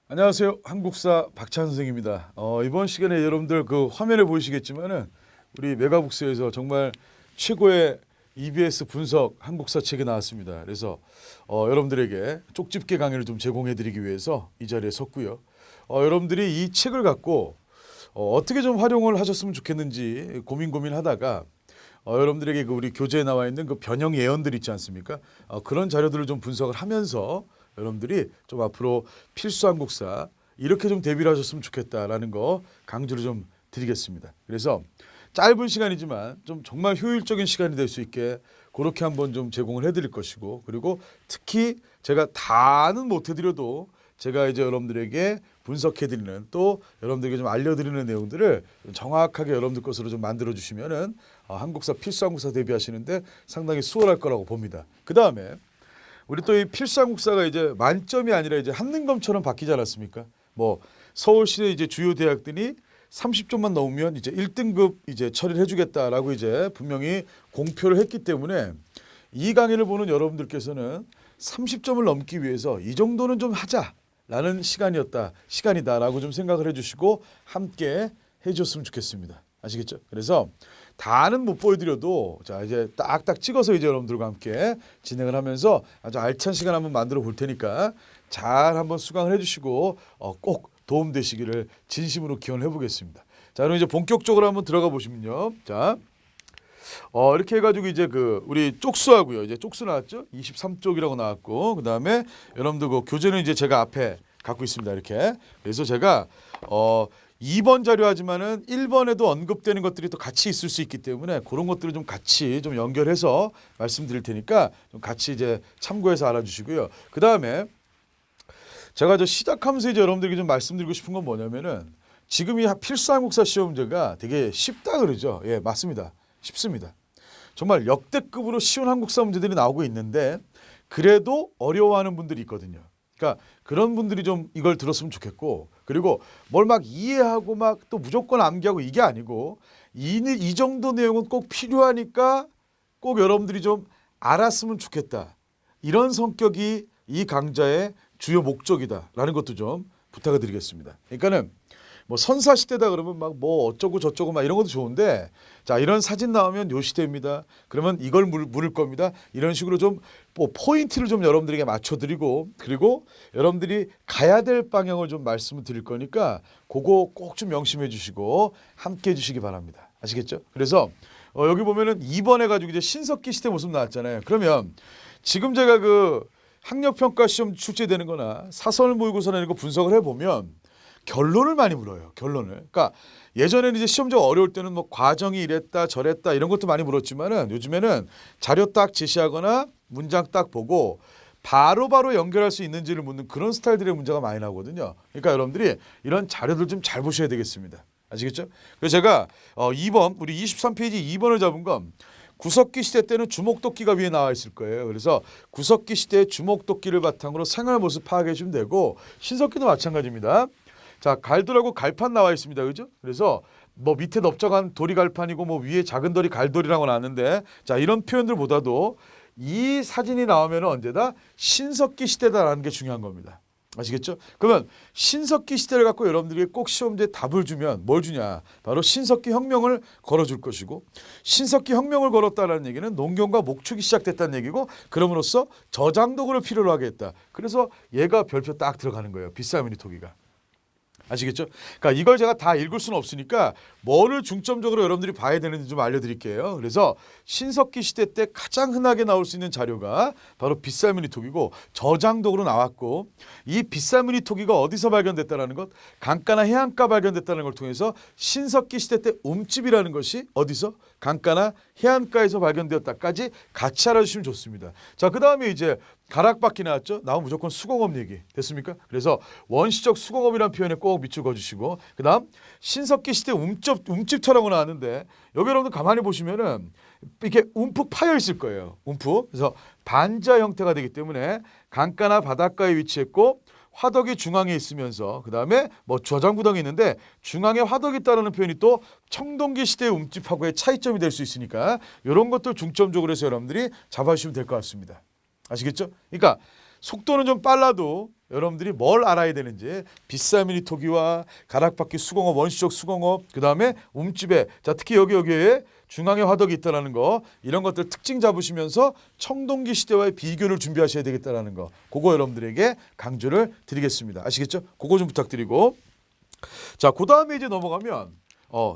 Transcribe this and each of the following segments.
안녕하세요. 한국사 박찬 선생입니다. 이번 시간에 여러분들 그 화면에 보이시겠지만은 우리 메가북스에서 정말 최고의 EBS 분석 한국사 책이 나왔습니다. 그래서 여러분들에게 쪽집게 강의를 좀 제공해드리기 위해서 이 자리에 섰고요. 여러분들이 이 책을 갖고 어떻게 좀 활용을 하셨으면 좋겠는지 고민하다가 여러분들에게 그 우리 교재에 나와 있는 그 변형 예언들 있지 않습니까? 그런 자료들을 좀 분석을 하면서 여러분들이 좀 앞으로 필수 한국사 이렇게 좀 대비를 하셨으면 좋겠다라는 거 강조를 좀 드리겠습니다. 그래서 짧은 시간이지만 좀 정말 효율적인 시간이 될 수 있게 그렇게 한번 좀 제공을 해드릴 것이고, 그리고 특히 제가 다는 못 해드려도 제가 이제 여러분들에게 분석해드리는, 또 여러분들에게 좀 알려드리는 내용들을 정확하게 여러분들 것으로 좀 만들어 주시면은 한국사 필수 한국사 대비하시는데 상당히 수월할 거라고 봅니다. 그 다음에 우리 또 이 필수 한국사가 이제 만점이 아니라 이제 한능검처럼 바뀌지 않았습니까? 뭐 서울시의 이제 주요 대학들이 30점만 넘으면 이제 1등급 이제 처리를 해주겠다라고 이제 분명히 공표를 했기 때문에 이 강의를 보는 여러분들께서는 30점을 넘기 위해서 이 정도는 좀 하자라는 시간이다라고 좀 생각을 해주시고 함께 해주셨으면 좋겠습니다. 아시겠죠? 그래서 다는 못 보여드려도 자 이제 딱딱 찍어서 이제 여러분들과 함께 진행을 하면서 아주 알찬 시간 한번 만들어 볼 테니까 잘 한번 수강을 해주시고 꼭 도움 되시기를 진심으로 기원을 해보겠습니다. 자, 그럼 이제 본격적으로 한번 들어가 보시면요. 자, 이렇게 해가지고 이제 그 우리 쪽수하고요. 이제 쪽수 나왔죠? 23쪽이라고 나왔고, 그 다음에 여러분들 그 교재는 이제 제가 앞에 갖고 있습니다. 이렇게. 그래서 제가 2번 자료 하지만은 1번에도 언급되는 것들이 또 같이 있을 수 있기 때문에 그런 것들을 좀 같이 좀 연결해서 말씀드릴 테니까 좀 같이 이제 참고해서 알아주시고요. 그 다음에 제가 시작하면서 이제 여러분들에게 좀 말씀드리고 싶은 건 뭐냐면은 지금 이 필수 한국사 시험 문제가 되게 쉽다 그러죠. 예, 맞습니다. 쉽습니다. 정말 역대급으로 쉬운 한국사 문제들이 나오고 있는데 그래도 어려워하는 분들이 있거든요. 그러니까 그런 분들이 좀 이걸 들었으면 좋겠고, 그리고 뭘 막 이해하고 막 또 무조건 암기하고 이게 아니고 이 정도 내용은 꼭 필요하니까 꼭 여러분들이 좀 알았으면 좋겠다. 이런 성격이 이 강좌의 주요 목적이다라는 것도 좀 부탁을 드리겠습니다. 그러니까는 뭐 선사 시대다 그러면 막 뭐 어쩌고 저쩌고 막 이런 것도 좋은데, 자 이런 사진 나오면 요 시대입니다. 그러면 이걸 물을 겁니다. 이런 식으로 좀 뭐 포인트를 좀 여러분들에게 맞춰드리고, 그리고 여러분들이 가야 될 방향을 좀 말씀을 드릴 거니까 그거 꼭 좀 명심해 주시고 함께 해주시기 바랍니다. 아시겠죠? 그래서 여기 보면은 2번 해가지고 이제 신석기 시대 모습 나왔잖아요. 그러면 지금 제가 그 학력평가 시험 출제되는 거나 사설 모의고사나 이런 거 분석을 해보면 결론을 많이 물어요. 결론을. 그러니까 예전에는 이제 시험지가 어려울 때는 뭐 과정이 이랬다 저랬다 이런 것도 많이 물었지만은 요즘에는 자료 딱 제시하거나 문장 딱 보고 바로바로 연결할 수 있는지를 묻는 그런 스타일들의 문제가 많이 나오거든요. 그러니까 여러분들이 이런 자료들 좀 잘 보셔야 되겠습니다. 아시겠죠? 그래서 제가 2번 우리 23페이지 2번을 잡은 건 구석기 시대 때는 주목도끼가 위에 나와 있을 거예요. 그래서 구석기 시대의 주목도끼를 바탕으로 생활 모습 파악해 주면 되고, 신석기도 마찬가지입니다. 자, 갈돌하고 갈판 나와 있습니다. 그죠? 그래서 뭐 밑에 넓적한 돌이 갈판이고 뭐 위에 작은 돌이 갈돌이라고 나왔는데, 자, 이런 표현들보다도 이 사진이 나오면 언제다 신석기 시대다라는 게 중요한 겁니다. 아시겠죠? 그러면 신석기 시대를 갖고 여러분들이 꼭 시험지에 답을 주면 뭘 주냐? 바로 신석기 혁명을 걸어줄 것이고, 신석기 혁명을 걸었다는 얘기는 농경과 목축이 시작됐다는 얘기고, 그럼으로써 저장도구를 필요로 하게 했다. 그래서 얘가 별표 딱 들어가는 거예요. 빗사무늬 토기가. 아시겠죠? 그러니까 이걸 제가 다 읽을 수는 없으니까 뭐를 중점적으로 여러분들이 봐야 되는지 좀 알려드릴게요. 그래서 신석기 시대 때 가장 흔하게 나올 수 있는 자료가 바로 빗살무늬 토기고 저장도구로 나왔고, 이 빗살무늬 토기가 어디서 발견됐다는 것, 강가나 해안가 발견됐다는 걸 통해서 신석기 시대 때 움집이라는 것이 어디서 강가나 해안가에서 발견되었다까지 같이 알아주시면 좋습니다. 자, 그 다음에 이제 가락바퀴 나왔죠? 나오면 무조건 수공업 얘기 됐습니까? 그래서 원시적 수공업이라는 표현에 꼭 밑줄 그어주시고, 그 다음 신석기 시대 움집터라고 나왔는데 여기 여러분들 가만히 보시면은 이렇게 움푹 파여 있을 거예요. 움푹. 그래서 반자 형태가 되기 때문에 강가나 바닷가에 위치했고 화덕이 중앙에 있으면서, 그 다음에 뭐 저장구덩이 있는데 중앙에 화덕이 있다는 표현이 또 청동기 시대의 움집하고의 차이점이 될 수 있으니까 이런 것들 중점적으로 해서 여러분들이 잡아주시면 될 것 같습니다. 아시겠죠? 그러니까 속도는 좀 빨라도 여러분들이 뭘 알아야 되는지 빗사미리 토기와 가락바퀴 수공업, 원시적 수공업, 그 다음에 움집에 자 특히 여기에 중앙에 화덕이 있다는 거 이런 것들 특징 잡으시면서 청동기 시대와의 비교를 준비하셔야 되겠다는 거 그거 여러분들에게 강조를 드리겠습니다. 아시겠죠? 그거 좀 부탁드리고 자 그 다음에 이제 넘어가면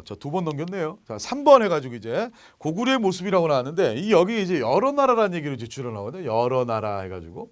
자 2번 넘겼네요. 자 3번 해가지고 이제 고구려의 모습이라고 나왔는데 이 여기 이제 여러 나라라는 얘기를 이제 줄여 나오거든요. 여러 나라 해가지고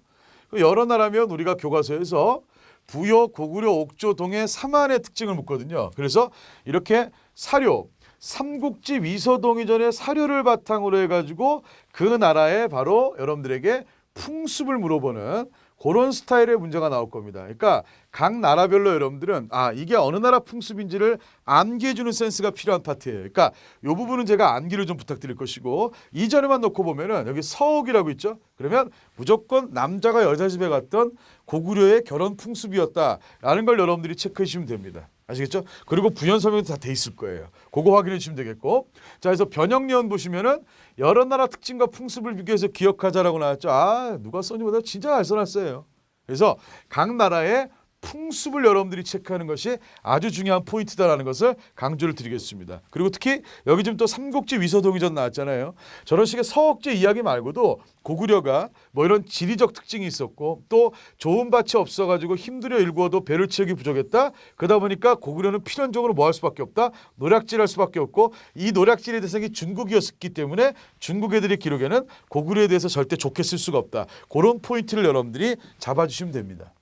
여러 나라면 우리가 교과서에서 부여, 고구려, 옥조, 동해, 삼한의 특징을 묻거든요. 그래서 이렇게 사료, 삼국지 위서동이 전에 사료를 바탕으로 해가지고 그 나라의 바로 여러분들에게 풍습을 물어보는 그런 스타일의 문제가 나올 겁니다. 그러니까 각 나라별로 여러분들은 이게 어느 나라 풍습인지를 암기해주는 센스가 필요한 파트예요. 그러니까 이 부분은 제가 암기를 좀 부탁드릴 것이고 이전에만 놓고 보면은 여기 서옥이라고 있죠. 그러면 무조건 남자가 여자 집에 갔던 고구려의 결혼 풍습이었다라는 걸 여러분들이 체크해 주시면 됩니다. 아시겠죠? 그리고 부연 설명도 다 돼 있을 거예요. 그거 확인해 주시면 되겠고. 자, 그래서 변형예언 보시면은 여러 나라 특징과 풍습을 비교해서 기억하자라고 나왔죠. 누가 썼니보다 진짜 잘 써놨어요. 그래서 각 나라의 풍습을 여러분들이 체크하는 것이 아주 중요한 포인트다라는 것을 강조를 드리겠습니다. 그리고 특히 여기 지금 또 삼국지 위서동이전 나왔잖아요. 저런 식의 서억제 이야기 말고도 고구려가 뭐 이런 지리적 특징이 있었고 또 좋은 밭이 없어가지고 힘들어 일구어도 배를 채우기 부족했다. 그러다 보니까 고구려는 필연적으로 뭐 할 수밖에 없다. 노략질할 수밖에 없고 이 노략질의 대상이 중국이었기 때문에 중국 애들의 기록에는 고구려에 대해서 절대 좋게 쓸 수가 없다. 그런 포인트를 여러분들이 잡아주시면 됩니다.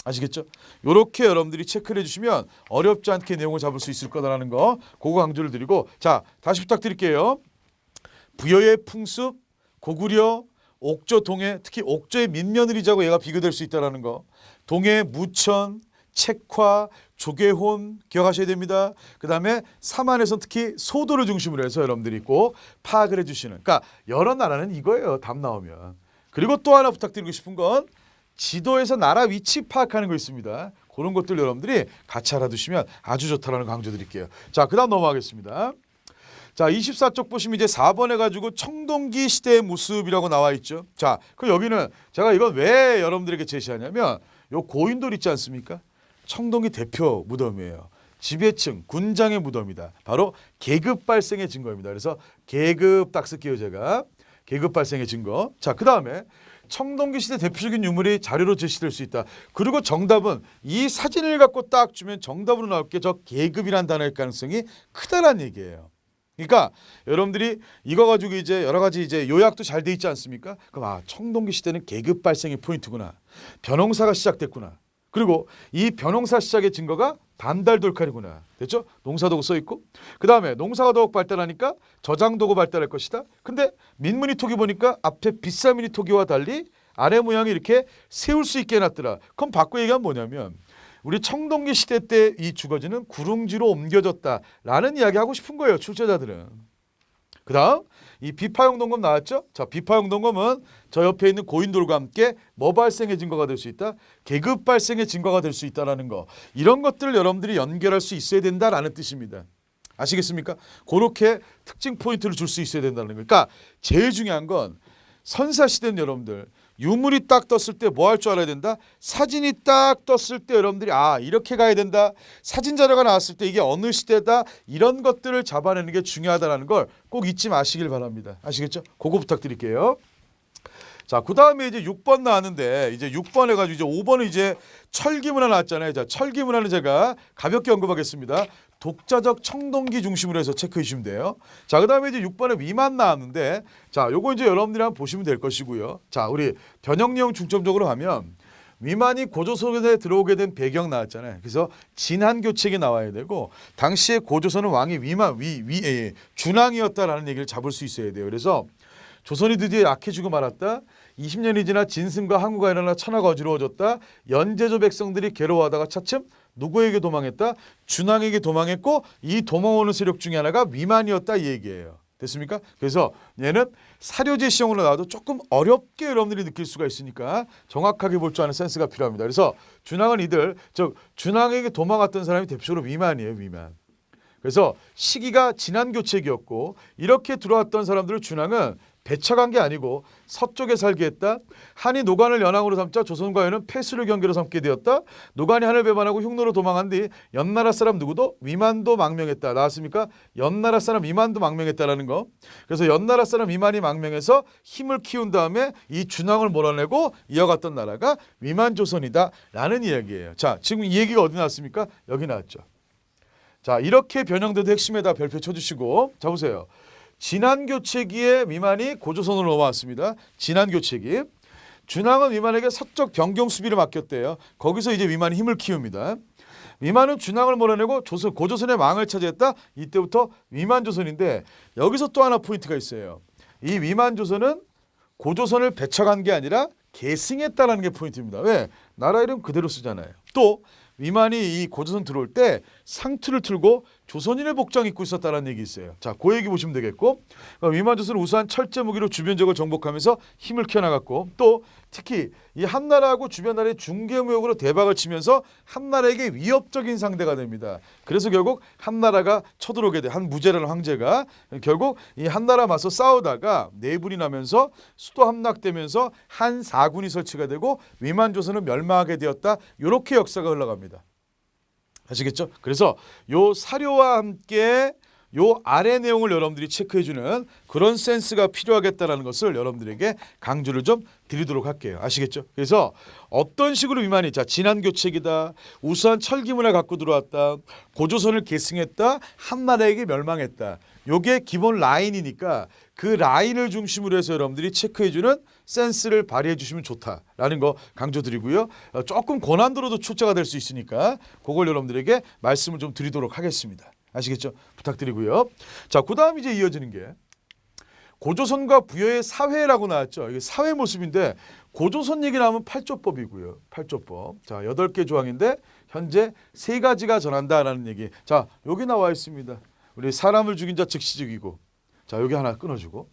아시겠죠? 이렇게 여러분들이 체크를 해주시면 어렵지 않게 내용을 잡을 수 있을 거다라는 거 그거 강조를 드리고 자 다시 부탁드릴게요. 부여의 풍습, 고구려, 옥조, 동해 특히 옥조의 민며느리자고 얘가 비교될 수 있다는 거 동해 무천, 책화, 조계혼 기억하셔야 됩니다. 그 다음에 삼한에서는 특히 소도를 중심으로 해서 여러분들이 꼭 파악을 해주시는 그러니까 여러 나라는 이거예요. 답 나오면. 그리고 또 하나 부탁드리고 싶은 건 지도에서 나라 위치 파악하는 거 있습니다. 그런 것들 여러분들이 같이 알아두시면 아주 좋다라는 거 강조드릴게요. 자, 그 다음 넘어가겠습니다. 자, 24쪽 보시면 이제 4번 해가지고 청동기 시대의 모습이라고 나와 있죠. 자, 그 여기는 제가 이건 왜 여러분들에게 제시하냐면 요 고인돌 있지 않습니까? 청동기 대표 무덤이에요. 지배층, 군장의 무덤이다. 바로 계급 발생의 증거입니다. 그래서 계급 딱 쓸게요, 제가. 계급 발생의 증거. 자, 그 다음에 청동기 시대 대표적인 유물이 자료로 제시될 수 있다. 그리고 정답은 이 사진을 갖고 딱 주면 정답으로 나올 게 저 계급이란 단어일 가능성이 크다란 얘기예요. 그러니까 여러분들이 이거 가지고 이제 여러 가지 이제 요약도 잘 돼 있지 않습니까? 그럼 청동기 시대는 계급 발생의 포인트구나. 변홍사가 시작됐구나. 그리고 이 변홍사 시작의 증거가 반달돌칼이구나. 됐죠? 농사도구 써 있고. 그다음에 농사가 더욱 발달하니까 저장도구 발달할 것이다. 근데 민무늬 토기 보니까 앞에 빗사미리 토기와 달리 아래 모양이 이렇게 세울 수 있게 해놨더라. 그럼 바꿔 얘기하면 뭐냐면 우리 청동기 시대 때 이 주거지는 구릉지로 옮겨졌다라는 이야기하고 싶은 거예요. 출제자들은. 그 다음 이 비파용 동검 나왔죠? 자, 비파용 동검은 저 옆에 있는 고인돌과 함께 뭐 발생의 증거가 될 수 있다? 계급 발생의 증거가 될 수 있다는 거. 이런 것들을 여러분들이 연결할 수 있어야 된다라는 뜻입니다. 아시겠습니까? 그렇게 특징 포인트를 줄 수 있어야 된다는 거. 그러니까 제일 중요한 건 선사시대는 여러분들 유물이 딱 떴을 때 뭐 할 줄 알아야 된다? 사진이 딱 떴을 때 여러분들이 이렇게 가야 된다. 사진 자료가 나왔을 때 이게 어느 시대다. 이런 것들을 잡아내는 게 중요하다는 걸 꼭 잊지 마시길 바랍니다. 아시겠죠? 그거 부탁드릴게요. 자, 그 다음에 이제 6번 나왔는데 이제 6번 해가지고 이제 5번은 이제 철기문화 나왔잖아요. 자, 철기문화는 제가 가볍게 언급하겠습니다. 독자적 청동기 중심으로 해서 체크해 주시면 돼요. 자, 그 다음에 이제 6번에 위만 나왔는데 자, 요거 이제 여러분들이 한번 보시면 될 것이고요. 자, 우리 변형령 중점적으로 하면 위만이 고조선에 들어오게 된 배경 나왔잖아요. 그래서 진한교책이 나와야 되고 당시에 고조선은 왕이 준왕이었다라는 얘기를 잡을 수 있어야 돼요. 그래서 조선이 드디어 약해지고 말았다. 20년이 지나 진승과 항우가 일어나 천하가 어지러워졌다. 연제조 백성들이 괴로워하다가 차츰 누구에게 도망했다? 준왕에게 도망했고 이 도망오는 세력 중에 하나가 위만이었다 이 얘기예요. 됐습니까? 그래서 얘는 사료제 시험으로 나와도 조금 어렵게 여러분들이 느낄 수가 있으니까 정확하게 볼 줄 아는 센스가 필요합니다. 그래서 준왕은 준왕에게 도망갔던 사람이 대표적으로 위만이에요. 위만. 그래서 시기가 진한교책이었고 이렇게 들어왔던 사람들을 준왕은 배척한 게 아니고 서쪽에 살게 했다. 한이 노간을 연항으로 삼자 조선과 연은 폐수를 경계로 삼게 되었다. 노간이 한을 배반하고 흉노로 도망한 뒤 연나라 사람 누구도 위만도 망명했다. 나왔습니까? 연나라 사람 위만도 망명했다라는 거. 그래서 연나라 사람 위만이 망명해서 힘을 키운 다음에 이 준왕을 몰아내고 이어갔던 나라가 위만조선이다라는 이야기예요. 자, 지금 이 얘기가 어디 나왔습니까? 여기 나왔죠. 자, 이렇게 변형돼도 핵심에다 별표 쳐주시고, 자 보세요. 진안교체기에 위만이 고조선으로 넘어왔습니다. 진안교체기. 준왕은 위만에게 서쪽 변경 수비를 맡겼대요. 거기서 이제 위만이 힘을 키웁니다. 위만은 준왕을 몰아내고 고조선의 망을 차지했다. 이때부터 위만조선인데 여기서 또 하나 포인트가 있어요. 이 위만조선은 고조선을 배척한 게 아니라 계승했다라는 게 포인트입니다. 왜? 나라 이름 그대로 쓰잖아요. 또 위만이 이 고조선 들어올 때 상투를 틀고 조선인의 복장 입고 있었다는 얘기 있어요. 자, 그 얘기 보시면 되겠고, 위만조선은 우수한 철제 무기로 주변 지역을 정복하면서 힘을 키워나갔고, 또 특히 이 한나라하고 주변 나라의 중개무역으로 대박을 치면서 한나라에게 위협적인 상대가 됩니다. 그래서 결국 한나라가 쳐들어오게 돼. 한 무제라는 황제가 결국 이 한나라 맞서 싸우다가 내분이 나면서 수도 함락되면서 한 사군이 설치가 되고 위만조선은 멸망하게 되었다. 이렇게 역사가 흘러갑니다. 아시겠죠? 그래서 요 사료와 함께 요 아래 내용을 여러분들이 체크해주는 그런 센스가 필요하겠다라는 것을 여러분들에게 강조를 좀 드리도록 할게요. 아시겠죠? 그래서 어떤 식으로 위만이 자 진안교책이다, 우수한 철기문을 갖고 들어왔다, 고조선을 계승했다, 한나라에게 멸망했다. 요게 기본 라인이니까 그 라인을 중심으로 해서 여러분들이 체크해주는 센스를 발휘해 주시면 좋다라는 거 강조드리고요. 조금 고난도로도 출제가 될 수 있으니까 그걸 여러분들에게 말씀을 좀 드리도록 하겠습니다. 아시겠죠? 부탁드리고요. 자, 그 다음 이제 이어지는 게 고조선과 부여의 사회라고 나왔죠. 이게 사회 모습인데 고조선 얘기 나오면 8조법이고요. 8조법. 자, 8개 조항인데 현재 3가지가 전한다라는 얘기. 자, 여기 나와 있습니다. 우리 사람을 죽인 자 즉시 죽이고. 자, 여기 하나 끊어주고.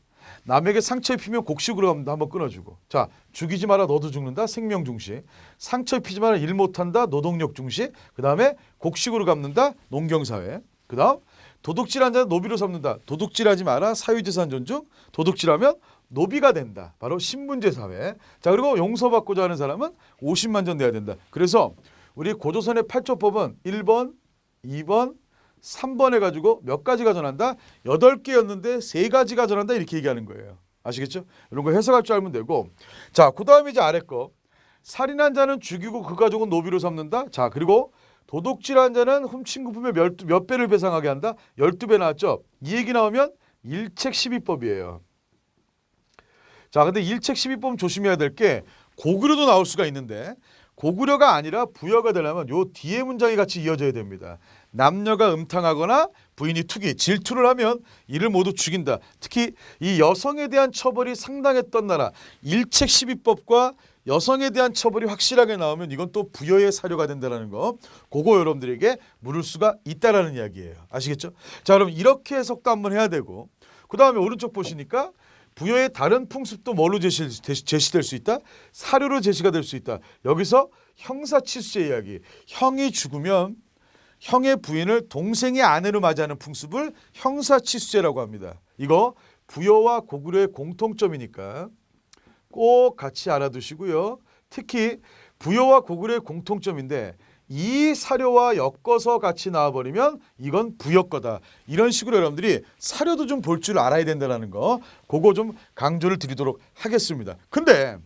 남에게 상처 입히면 곡식으로 갑니다. 한번 끊어주고. 자, 죽이지 마라 너도 죽는다. 생명 중시. 상처 입히지 마라 일 못한다. 노동력 중시. 그 다음에 곡식으로 갚는다. 농경사회. 그 다음 도둑질한 자는 노비로 삼는다. 도둑질하지 마라. 사유재산 존중. 도둑질하면 노비가 된다. 바로 신분제 사회. 자, 그리고 용서받고자 하는 사람은 50만 전 내야 된다. 그래서 우리 고조선의 8조법은 1번, 2번, 3번 해가지고 몇 가지가 전한다? 8개였는데 3가지가 전한다 이렇게 얘기하는 거예요. 아시겠죠? 이런 거 해석할 줄 알면 되고. 자, 그 다음에 이제 아래 거. 살인한 자는 죽이고 그 가족은 노비로 삼는다. 자, 그리고 도둑질한 자는 훔친 금품의 몇 배를 배상하게 한다. 12배 나왔죠? 이 얘기 나오면 일책 12법이에요. 자, 근데 일책 12법 조심해야 될 게 고구려도 나올 수가 있는데 고구려가 아니라 부여가 되려면 요 뒤에 문장이 같이 이어져야 됩니다. 남녀가 음탕하거나 부인이 투기, 질투를 하면 이를 모두 죽인다. 특히 이 여성에 대한 처벌이 상당했던 나라 일책 12법과 여성에 대한 처벌이 확실하게 나오면 이건 또 부여의 사료가 된다는 거. 그거 여러분들에게 물을 수가 있다라는 이야기예요. 아시겠죠? 자, 그럼 이렇게 해석도 한번 해야 되고 그 다음에 오른쪽 보시니까 부여의 다른 풍습도 뭘로 제시될 수 있다? 사료로 제시가 될 수 있다. 여기서 형사치수제 이야기. 형이 죽으면 형의 부인을 동생의 아내로 맞이하는 풍습을 형사치수제라고 합니다. 이거 부여와 고구려의 공통점이니까 꼭 같이 알아두시고요. 특히 부여와 고구려의 공통점인데 이 사료와 엮어서 같이 나와버리면 이건 부여 거다. 이런 식으로 여러분들이 사료도 좀 볼 줄 알아야 된다는 거. 그거 좀 강조를 드리도록 하겠습니다. 근데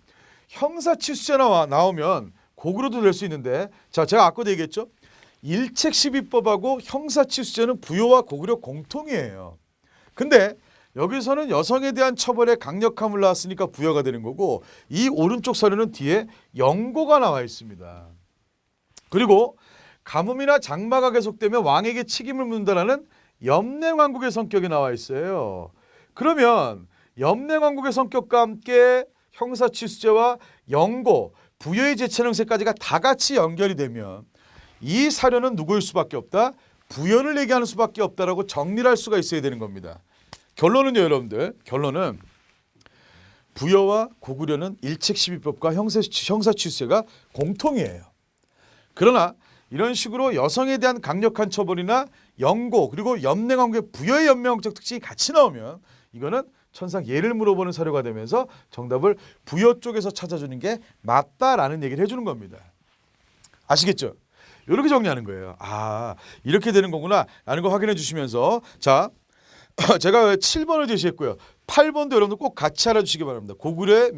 형사치수제가 나오면 고구려도 될 수 있는데 자, 제가 아까도 얘기했죠. 일책 12법하고 형사치수제는 부여와 고구려 공통이에요. 근데 여기서는 여성에 대한 처벌의 강력함을 나왔으니까 부여가 되는 거고 이 오른쪽 사료는 뒤에 영고가 나와 있습니다. 그리고 가뭄이나 장마가 계속되면 왕에게 책임을 묻는다라는 염냉왕국의 성격이 나와 있어요. 그러면 염냉왕국의 성격과 함께 형사치수제와 영고, 부여의 제천형세까지가 다 같이 연결이 되면 이 사료는 누구일 수밖에 없다? 부여를 얘기하는 수밖에 없다라고 정리를 할 수가 있어야 되는 겁니다. 결론은요, 여러분들. 결론은 부여와 고구려는 일책 12법과 형사치수제가 공통이에요. 그러나 이런 식으로 여성에 대한 강력한 처벌이나 영고 그리고 염냉왕국의 부여의 연명적 특징이 같이 나오면 이거는 천상 예를 물어보는 사료가 되면서 정답을 부여 쪽에서 찾아주는 게 맞다라는 얘기를 해주는 겁니다. 아시겠죠? 이렇게 정리하는 거예요. 아, 이렇게 되는 거구나 라는 거 확인해 주시면서 자, 제가 7번을 제시했고요. 8번도 여러분들 꼭 같이 알아주시기 바랍니다. 고구려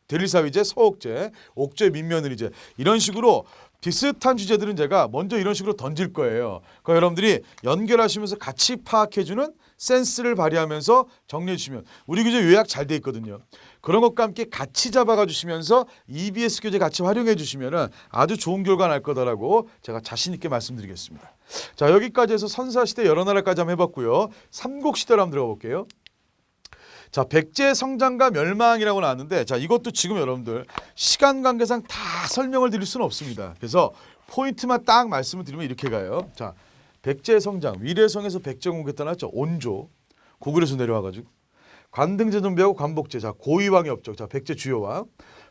대릴사위제, 서옥제, 옥제, 민며느리제 이런 식으로 비슷한 주제들은 제가 먼저 이런 식으로 던질 거예요. 그러니까 여러분들이 연결하시면서 같이 파악해주는 센스를 발휘하면서 정리해 주시면 우리 교재 요약 잘 돼 있거든요. 그런 것과 함께 같이 잡아가 주시면서 EBS 교재 같이 활용해 주시면 아주 좋은 결과 날 거다라고 제가 자신 있게 말씀드리겠습니다. 자, 여기까지 해서 선사시대 여러 나라까지 한번 해봤고요. 삼국시대로 한번 들어가 볼게요. 자, 백제 성장과 멸망이라고 나왔는데 자, 이것도 지금 여러분들 시간 관계상 다 설명을 드릴 수는 없습니다. 그래서 포인트만 딱 말씀을 드리면 이렇게 가요. 자, 백제 성장, 위례성에서 백제 공격 떠났죠. 온조, 고구려에서 내려와가지고 관등제 정비하고 관복제, 자 고위왕의 업적, 자 백제 주요왕,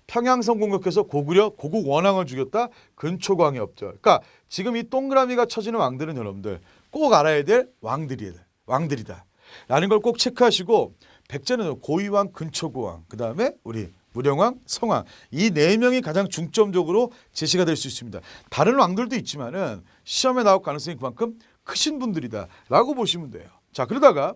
평양성 공격해서 고구려 고국 원왕을 죽였다. 근초광의 업적. 그러니까 지금 이 동그라미가 쳐지는 왕들은 여러분들 꼭 알아야 될 왕들이다. 라는 걸 꼭 체크하시고 백제는 고위왕, 근초고왕, 그 다음에 우리 무령왕, 성왕 이 네 명이 가장 중점적으로 제시가 될 수 있습니다. 다른 왕들도 있지만은 시험에 나올 가능성이 그만큼 크신 분들이다라고 보시면 돼요. 자, 그러다가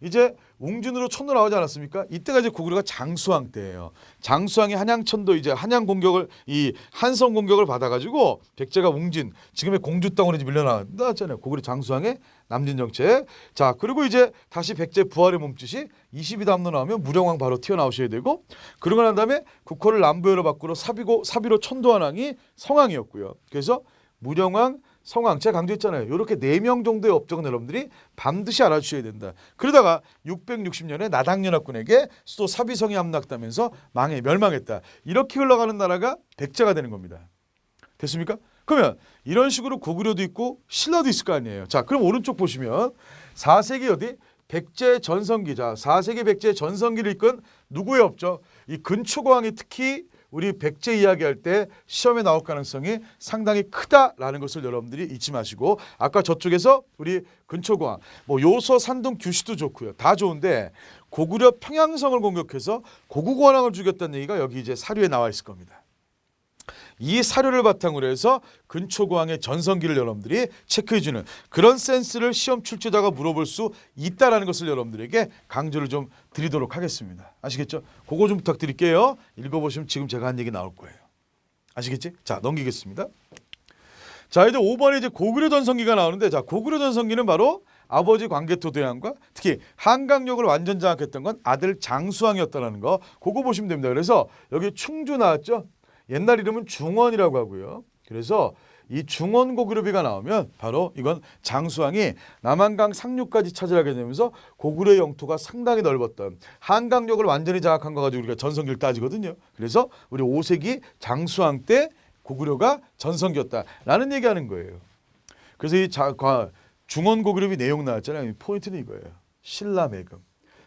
이제 웅진으로 촌으로 나오지 않았습니까? 이때가 이제 고구려가 장수왕 때예요. 장수왕이 한양천도 이제 한양 공격을 이 한성 공격을 받아가지고 백제가 웅진 지금의 공주 땅으로 이제 밀려나왔잖아요. 고구려 장수왕의 남진 정책. 자, 그리고 이제 다시 백제 부활의 몸짓이 22담로 나오면 무령왕 바로 튀어나오셔야 되고 그러고 난 다음에 국호를 남부여로 바꾸러 사비로 천도한왕이 성왕이었고요. 그래서 무령왕 성왕 제가 강조했잖아요. 이렇게 4명 정도의 업적은 여러분들이 반드시 알아주셔야 된다. 그러다가 660년에 나당연합군에게 수도 사비성이 함락되면서 멸망했다. 이렇게 흘러가는 나라가 백제가 되는 겁니다. 됐습니까? 그러면 이런 식으로 고구려도 있고 신라도 있을 거 아니에요. 자, 그럼 오른쪽 보시면 4세기 어디? 백제 전성기. 자, 4세기 백제 전성기를 이끈 누구의 업적? 이 근초고왕이 특히 우리 백제 이야기할 때 시험에 나올 가능성이 상당히 크다라는 것을 여러분들이 잊지 마시고 아까 저쪽에서 우리 근초고왕 뭐 요서 산동 규시도 좋고요. 다 좋은데 고구려 평양성을 공격해서 고국원왕을 죽였다는 얘기가 여기 이제 사료에 나와 있을 겁니다. 이 사료를 바탕으로 해서 근초고왕의 전성기를 여러분들이 체크해주는 그런 센스를 시험 출제자가 물어볼 수 있다는 것을 여러분들에게 강조를 좀 드리도록 하겠습니다. 아시겠죠? 그거 좀 부탁드릴게요. 읽어보시면 지금 제가 한 얘기 나올 거예요. 아시겠지? 자, 넘기겠습니다. 자, 이제 5번에 이제 고구려 전성기가 나오는데 자, 고구려 전성기는 바로 아버지 광개토 대왕과 특히 한강역을 완전 장악했던 건 아들 장수왕이었다는 거 그거 보시면 됩니다. 그래서 여기 충주 나왔죠? 옛날 이름은 중원이라고 하고요. 그래서 이 중원 고구려비가 나오면 바로 이건 장수왕이 남한강 상류까지 차지하게 되면서 고구려의 영토가 상당히 넓었던 한강역을 완전히 장악한 거 가지고 우리가 전성기를 따지거든요. 그래서 우리 5세기 장수왕 때 고구려가 전성기였다라는 얘기하는 거예요. 그래서 이 중원 고구려비 내용 나왔잖아요. 포인트는 이거예요. 신라매금.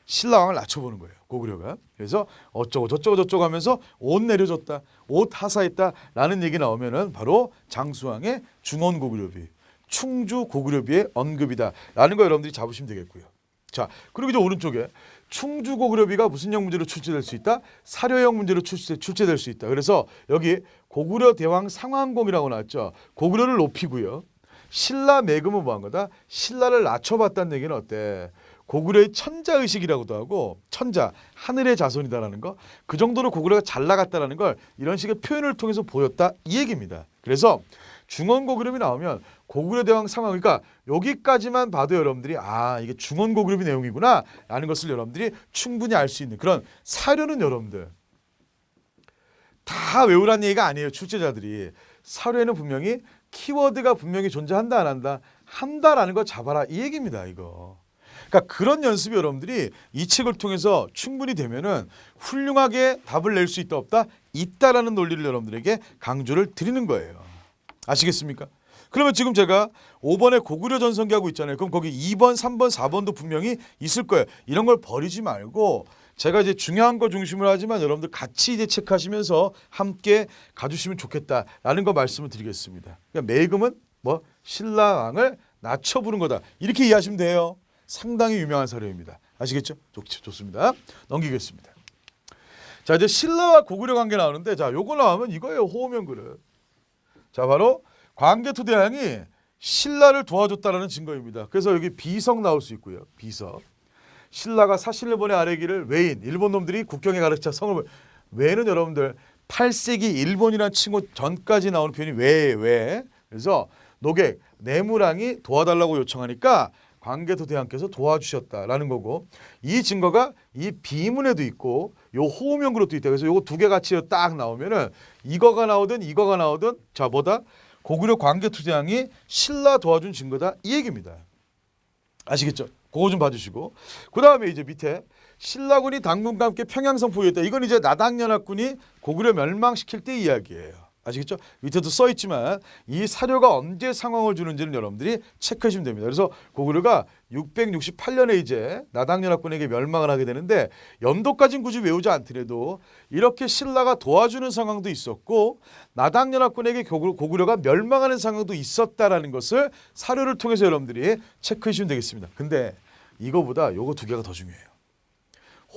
신라왕을 낮춰보는 거예요. 고구려가. 그래서 어쩌고 저쩌고 하면서 옷 내려줬다. 옷 하사했다라는 얘기 나오면은 바로 장수왕의 중원 고구려비, 충주 고구려비의 언급이다라는 거 여러분들이 잡으시면 되겠고요. 자, 그리고 이제 오른쪽에 충주 고구려비가 무슨 형 문제로 출제될 수 있다? 사료형 문제로 출제될 수 있다. 그래서 여기 고구려 대왕 상왕공이라고 나왔죠. 고구려를 높이고요. 신라 매금은 뭐한 거다? 신라를 낮춰봤다는 얘기는 어때? 고구려의 천자의식이라고도 하고 천자, 하늘의 자손이다라는 거 그 정도로 고구려가 잘 나갔다라는 걸 이런 식의 표현을 통해서 보였다 이 얘기입니다. 그래서 중원 고구려비 나오면 고구려 대왕 상황 그러니까 여기까지만 봐도 여러분들이 아 이게 중원 고구려비 내용이구나 라는 것을 여러분들이 충분히 알 수 있는 그런 사료는 여러분들 다 외우라는 얘기가 아니에요. 출제자들이. 사료에는 분명히 키워드가 분명히 존재한다 안 한다? 한다라는 거 잡아라 이 얘기입니다. 이거. 그러니까 그런 연습이 여러분들이 이 책을 통해서 충분히 되면은 훌륭하게 답을 낼 수 있다 없다? 있다라는 논리를 여러분들에게 강조를 드리는 거예요. 아시겠습니까? 그러면 지금 제가 5번에 고구려 전성기하고 있잖아요. 그럼 거기 2번, 3번, 4번도 분명히 있을 거예요. 이런 걸 버리지 말고 제가 이제 중요한 거 중심으로 하지만 여러분들 같이 이제 체크하시면서 함께 가주시면 좋겠다라는 거 말씀을 드리겠습니다. 그러니까 매금은 뭐 신라왕을 낮춰 부른 거다. 이렇게 이해하시면 돼요. 상당히 유명한 사료입니다. 아시겠죠? 좋습니다. 넘기겠습니다. 자, 이제 신라와 고구려 관계 나오는데, 자, 요거 나오면 이거예요. 호우면 그릇. 자, 바로 광개토대왕이 신라를 도와줬다라는 증거입니다. 그래서 여기 비석 나올 수 있고요. 비석. 신라가 사신을 보내 아뢰기를 외인, 일본 놈들이 국경에 가르쳐 성을 외는 여러분들 8세기 일본이란 칭호 전까지 나오는 표현이 외. 그래서 노객, 내무랑이 도와달라고 요청하니까 광개토대왕께서 도와주셨다라는 거고, 이 증거가 이 비문에도 있고 요 호우면 그릇도 있다. 그래서 요거 두 개 같이 딱 나오면은 이거가 나오든 자, 뭐다? 고구려 광개토대왕이 신라 도와준 증거다 이 얘기입니다. 아시겠죠? 그거 좀 봐주시고, 그 다음에 이제 밑에 신라군이 당군과 함께 평양성 포위했다. 이건 이제 나당연합군이 고구려 멸망시킬 때 이야기예요. 아시겠죠? 밑에도 써 있지만 이 사료가 언제 상황을 주는지는 여러분들이 체크하시면 됩니다. 그래서 고구려가 668년에 이제 나당연합군에게 멸망을 하게 되는데, 연도까지는 굳이 외우지 않더라도 이렇게 신라가 도와주는 상황도 있었고 나당연합군에게 고구려가 멸망하는 상황도 있었다라는 것을 사료를 통해서 여러분들이 체크하시면 되겠습니다. 근데 이거보다 요거 두 개가 더 중요해요.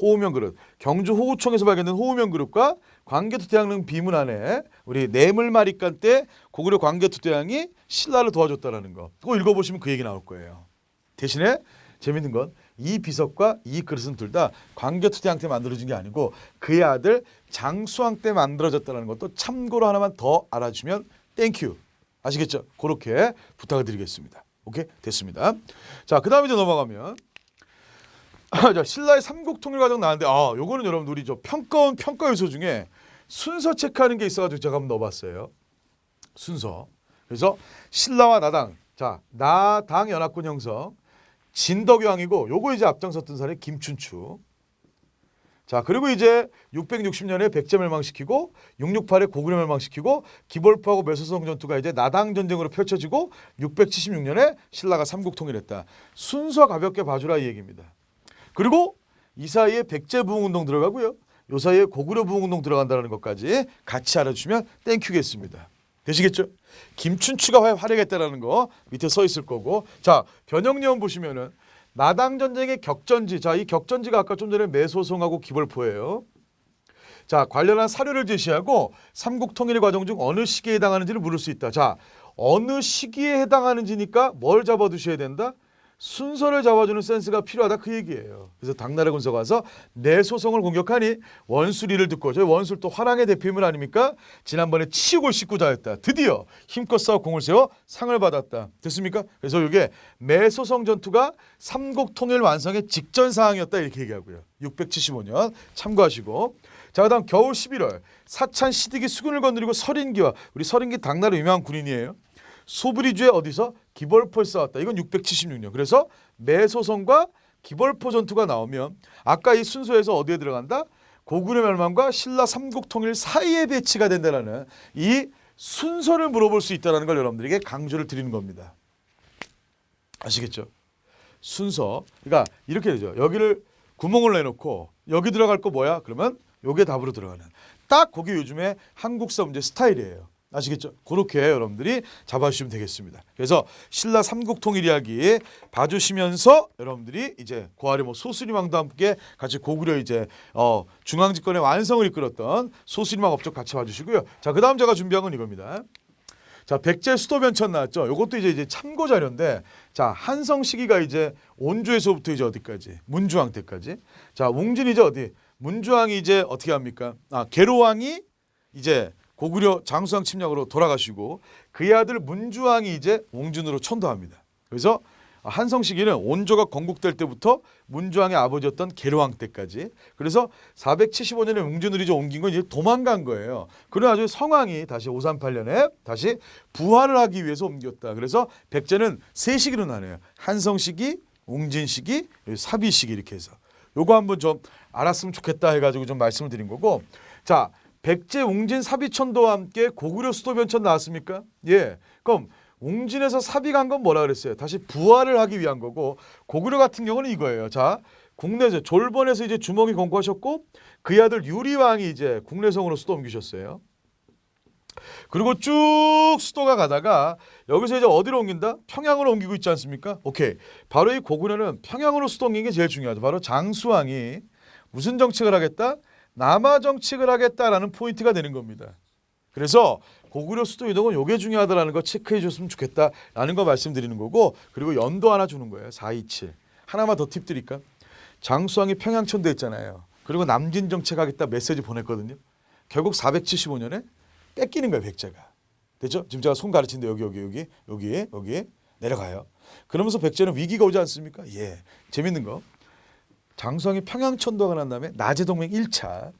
호우면 그릇, 경주 호우청에서 발견된 호우면 그릇과 광개토대왕릉 비문 안에 우리 뇌물마리간 때 고구려 광개토대왕이 신라를 도와줬다라는 거, 그거 읽어보시면 그 얘기 나올 거예요. 대신에 재밌는 건 이 비석과 이 그릇은 둘 다 광개토대왕 때 만들어진 게 아니고 그의 아들 장수왕 때 만들어졌다는 것도 참고로 하나만 더 알아주면 땡큐. 아시겠죠? 그렇게 부탁을 드리겠습니다. 오케이? 됐습니다. 자, 그 다음에 이제 넘어가면 자, 신라의 삼국통일 과정 나왔는데, 요거는 여러분 우리 저 평가원 평가 요소 중에 순서 체크하는 게 있어가지고 제가 한번 넣어봤어요. 순서. 그래서 신라와 나당, 자, 나당 연합군 형성, 진덕왕이고 요거 이제 앞장섰던 사람이 김춘추. 자, 그리고 이제 660년에 백제 멸망시키고 668에 고구려 멸망시키고 기벌포하고 매소성 전투가 이제 나당 전쟁으로 펼쳐지고 676년에 신라가 삼국통일했다. 순서 가볍게 봐주라 이 얘기입니다. 그리고 이 사이에 백제 부흥운동 들어가고요. 요 사이에 고구려 부흥운동 들어간다는 것까지 같이 알아주시면 땡큐겠습니다. 되시겠죠? 김춘추가 활약했다라는 거 밑에 써 있을 거고, 자, 변형예언 보시면은 나당 전쟁의 격전지, 자, 이 격전지가 아까 좀 전에 매소성하고 기벌포예요. 자, 관련한 사료를 제시하고 삼국 통일 과정 중 어느 시기에 해당하는지를 물을 수 있다. 자, 어느 시기에 해당하는지니까 뭘 잡아두셔야 된다? 순서를 잡아주는 센스가 필요하다 그 얘기예요. 그래서 당나라 군사가 와서 내소성을 공격하니 원수리를 듣고, 저희 원술 또 화랑의 대표인물 아닙니까? 지난번에 치욕을 씻고 자였다. 드디어 힘껏 싸워 공을 세워 상을 받았다. 됐습니까? 그래서 이게 매소성 전투가 삼국 통일 완성의 직전 사항이었다 이렇게 얘기하고요. 675년 참고하시고, 자, 그다음 겨울 11월 사찬 시드기 수군을 건드리고 서린기와, 우리 서린기 당나라 유명한 군인이에요. 소브리주에 어디서 기벌포에 싸웠다. 이건 676년. 그래서 매소성과 기벌포 전투가 나오면 아까 이 순서에서 어디에 들어간다? 고구려 멸망과 신라 삼국 통일 사이에 배치가 된다는 이 순서를 물어볼 수 있다는 걸 여러분들에게 강조를 드리는 겁니다. 아시겠죠? 순서. 그러니까 이렇게 되죠. 여기를 구멍을 내놓고 여기 들어갈 거 뭐야? 그러면 요게 답으로 들어가는. 딱 그게 요즘에 한국사 문제 스타일이에요. 아시겠죠? 그렇게 여러분들이 잡아주시면 되겠습니다. 그래서 신라 삼국통일 이야기 봐주시면서 여러분들이 이제 그 아래 뭐 소수림왕도 함께 같이 고구려 이제 중앙집권의 완성을 이끌었던 소수림왕 업적 같이 봐주시고요. 자, 그 다음 제가 준비한 건 이겁니다. 자, 백제 수도 변천 나왔죠. 이것도 이제 참고 자료인데, 자, 한성 시기가 이제 온주에서부터 이제 어디까지? 문주왕 때까지. 자, 웅진이 이제 어디? 문주왕이 이제 어떻게 합니까? 계로왕이 이제 고구려 장수왕 침략으로 돌아가시고 그의 아들 문주왕이 이제 웅진으로 천도합니다. 그래서 한성 시기는 온조가 건국될 때부터 문주왕의 아버지였던 계로왕 때까지. 그래서 475년에 웅진으로 이제 옮긴 건 이제 도망간 거예요. 그래가지고 성왕이 다시 538년에 다시 부활을 하기 위해서 옮겼다. 그래서 백제는 세 시기로 나뉘어요. 한성 시기, 웅진 시기, 사비 시기 이렇게 해서. 요거 한번 좀 알았으면 좋겠다 해가지고 좀 말씀을 드린 거고. 자, 백제 웅진 사비천도와 함께 고구려 수도 변천 나왔습니까? 예. 그럼 웅진에서 사비 간 건 뭐라 그랬어요? 다시 부활을 하기 위한 거고, 고구려 같은 경우는 이거예요. 자, 국내에서 졸번에서 이제 주먹이 건국하셨고 그의 아들 유리왕이 이제 국내성으로 수도 옮기셨어요. 그리고 쭉 수도가 가다가 여기서 이제 어디로 옮긴다? 평양으로 옮기고 있지 않습니까? 오케이. 바로 이 고구려는 평양으로 수도 옮긴 게 제일 중요하죠. 바로 장수왕이 무슨 정책을 하겠다? 남하 정책을 하겠다라는 포인트가 되는 겁니다. 그래서 고구려 수도 이동은 요게 중요하다라는 거 체크해 줬으면 좋겠다라는 거 말씀드리는 거고, 그리고 연도 하나 주는 거예요. 427. 하나만 더 팁 드릴까? 장수왕이 평양천도 했잖아요. 그리고 남진 정책하겠다 메시지 보냈거든요. 결국 475년에 뺏기는 거예요. 백제가. 됐죠? 지금 제가 손 가르친데 여기 내려가요. 그러면서 백제는 위기가 오지 않습니까? 예. 재밌는 거. 장수왕이 평양천도하고 난 다음에 나제동맹 1차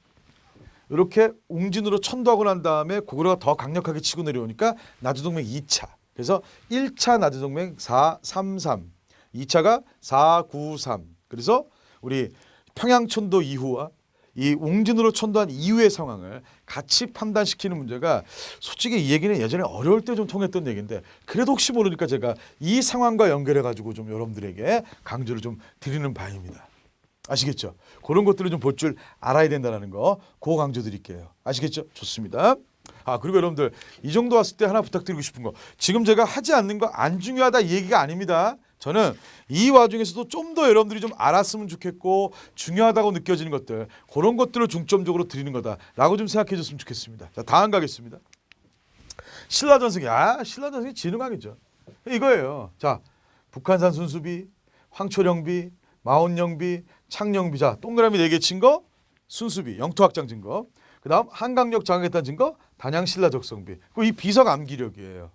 이렇게 웅진으로 천도하고 난 다음에 고구려가 더 강력하게 치고 내려오니까 나제동맹 2차. 그래서 1차 나제동맹 433, 2차가 493. 그래서 우리 평양천도 이후와 이 웅진으로 천도한 이후의 상황을 같이 판단시키는 문제가 솔직히 이 얘기는 예전에 어려울 때 좀 통했던 얘기인데 그래도 혹시 모르니까 제가 이 상황과 연결해 가지고 좀 여러분들에게 강조를 좀 드리는 바입니다. 아시겠죠? 그런 것들을 좀 볼 줄 알아야 된다는 거 그거 강조 드릴게요. 아시겠죠? 좋습니다. 그리고 여러분들 이 정도 왔을 때 하나 부탁드리고 싶은 거, 지금 제가 하지 않는 거 안 중요하다 이 얘기가 아닙니다. 저는 이 와중에서도 좀 더 여러분들이 좀 알았으면 좋겠고 중요하다고 느껴지는 것들, 그런 것들을 중점적으로 드리는 거다라고 좀 생각해 줬으면 좋겠습니다. 자, 다음 가겠습니다. 신라전승이 신라전승이 진흥왕이죠. 이거예요. 자, 북한산 순수비, 황초령비, 마온영비, 창령비. 자, 동그라미 4개 친 거 순수비, 영토 확장 증거. 그다음 한강역 장악했다는 증거 단양 신라 적성비. 그리고 이 비석 암기력이에요.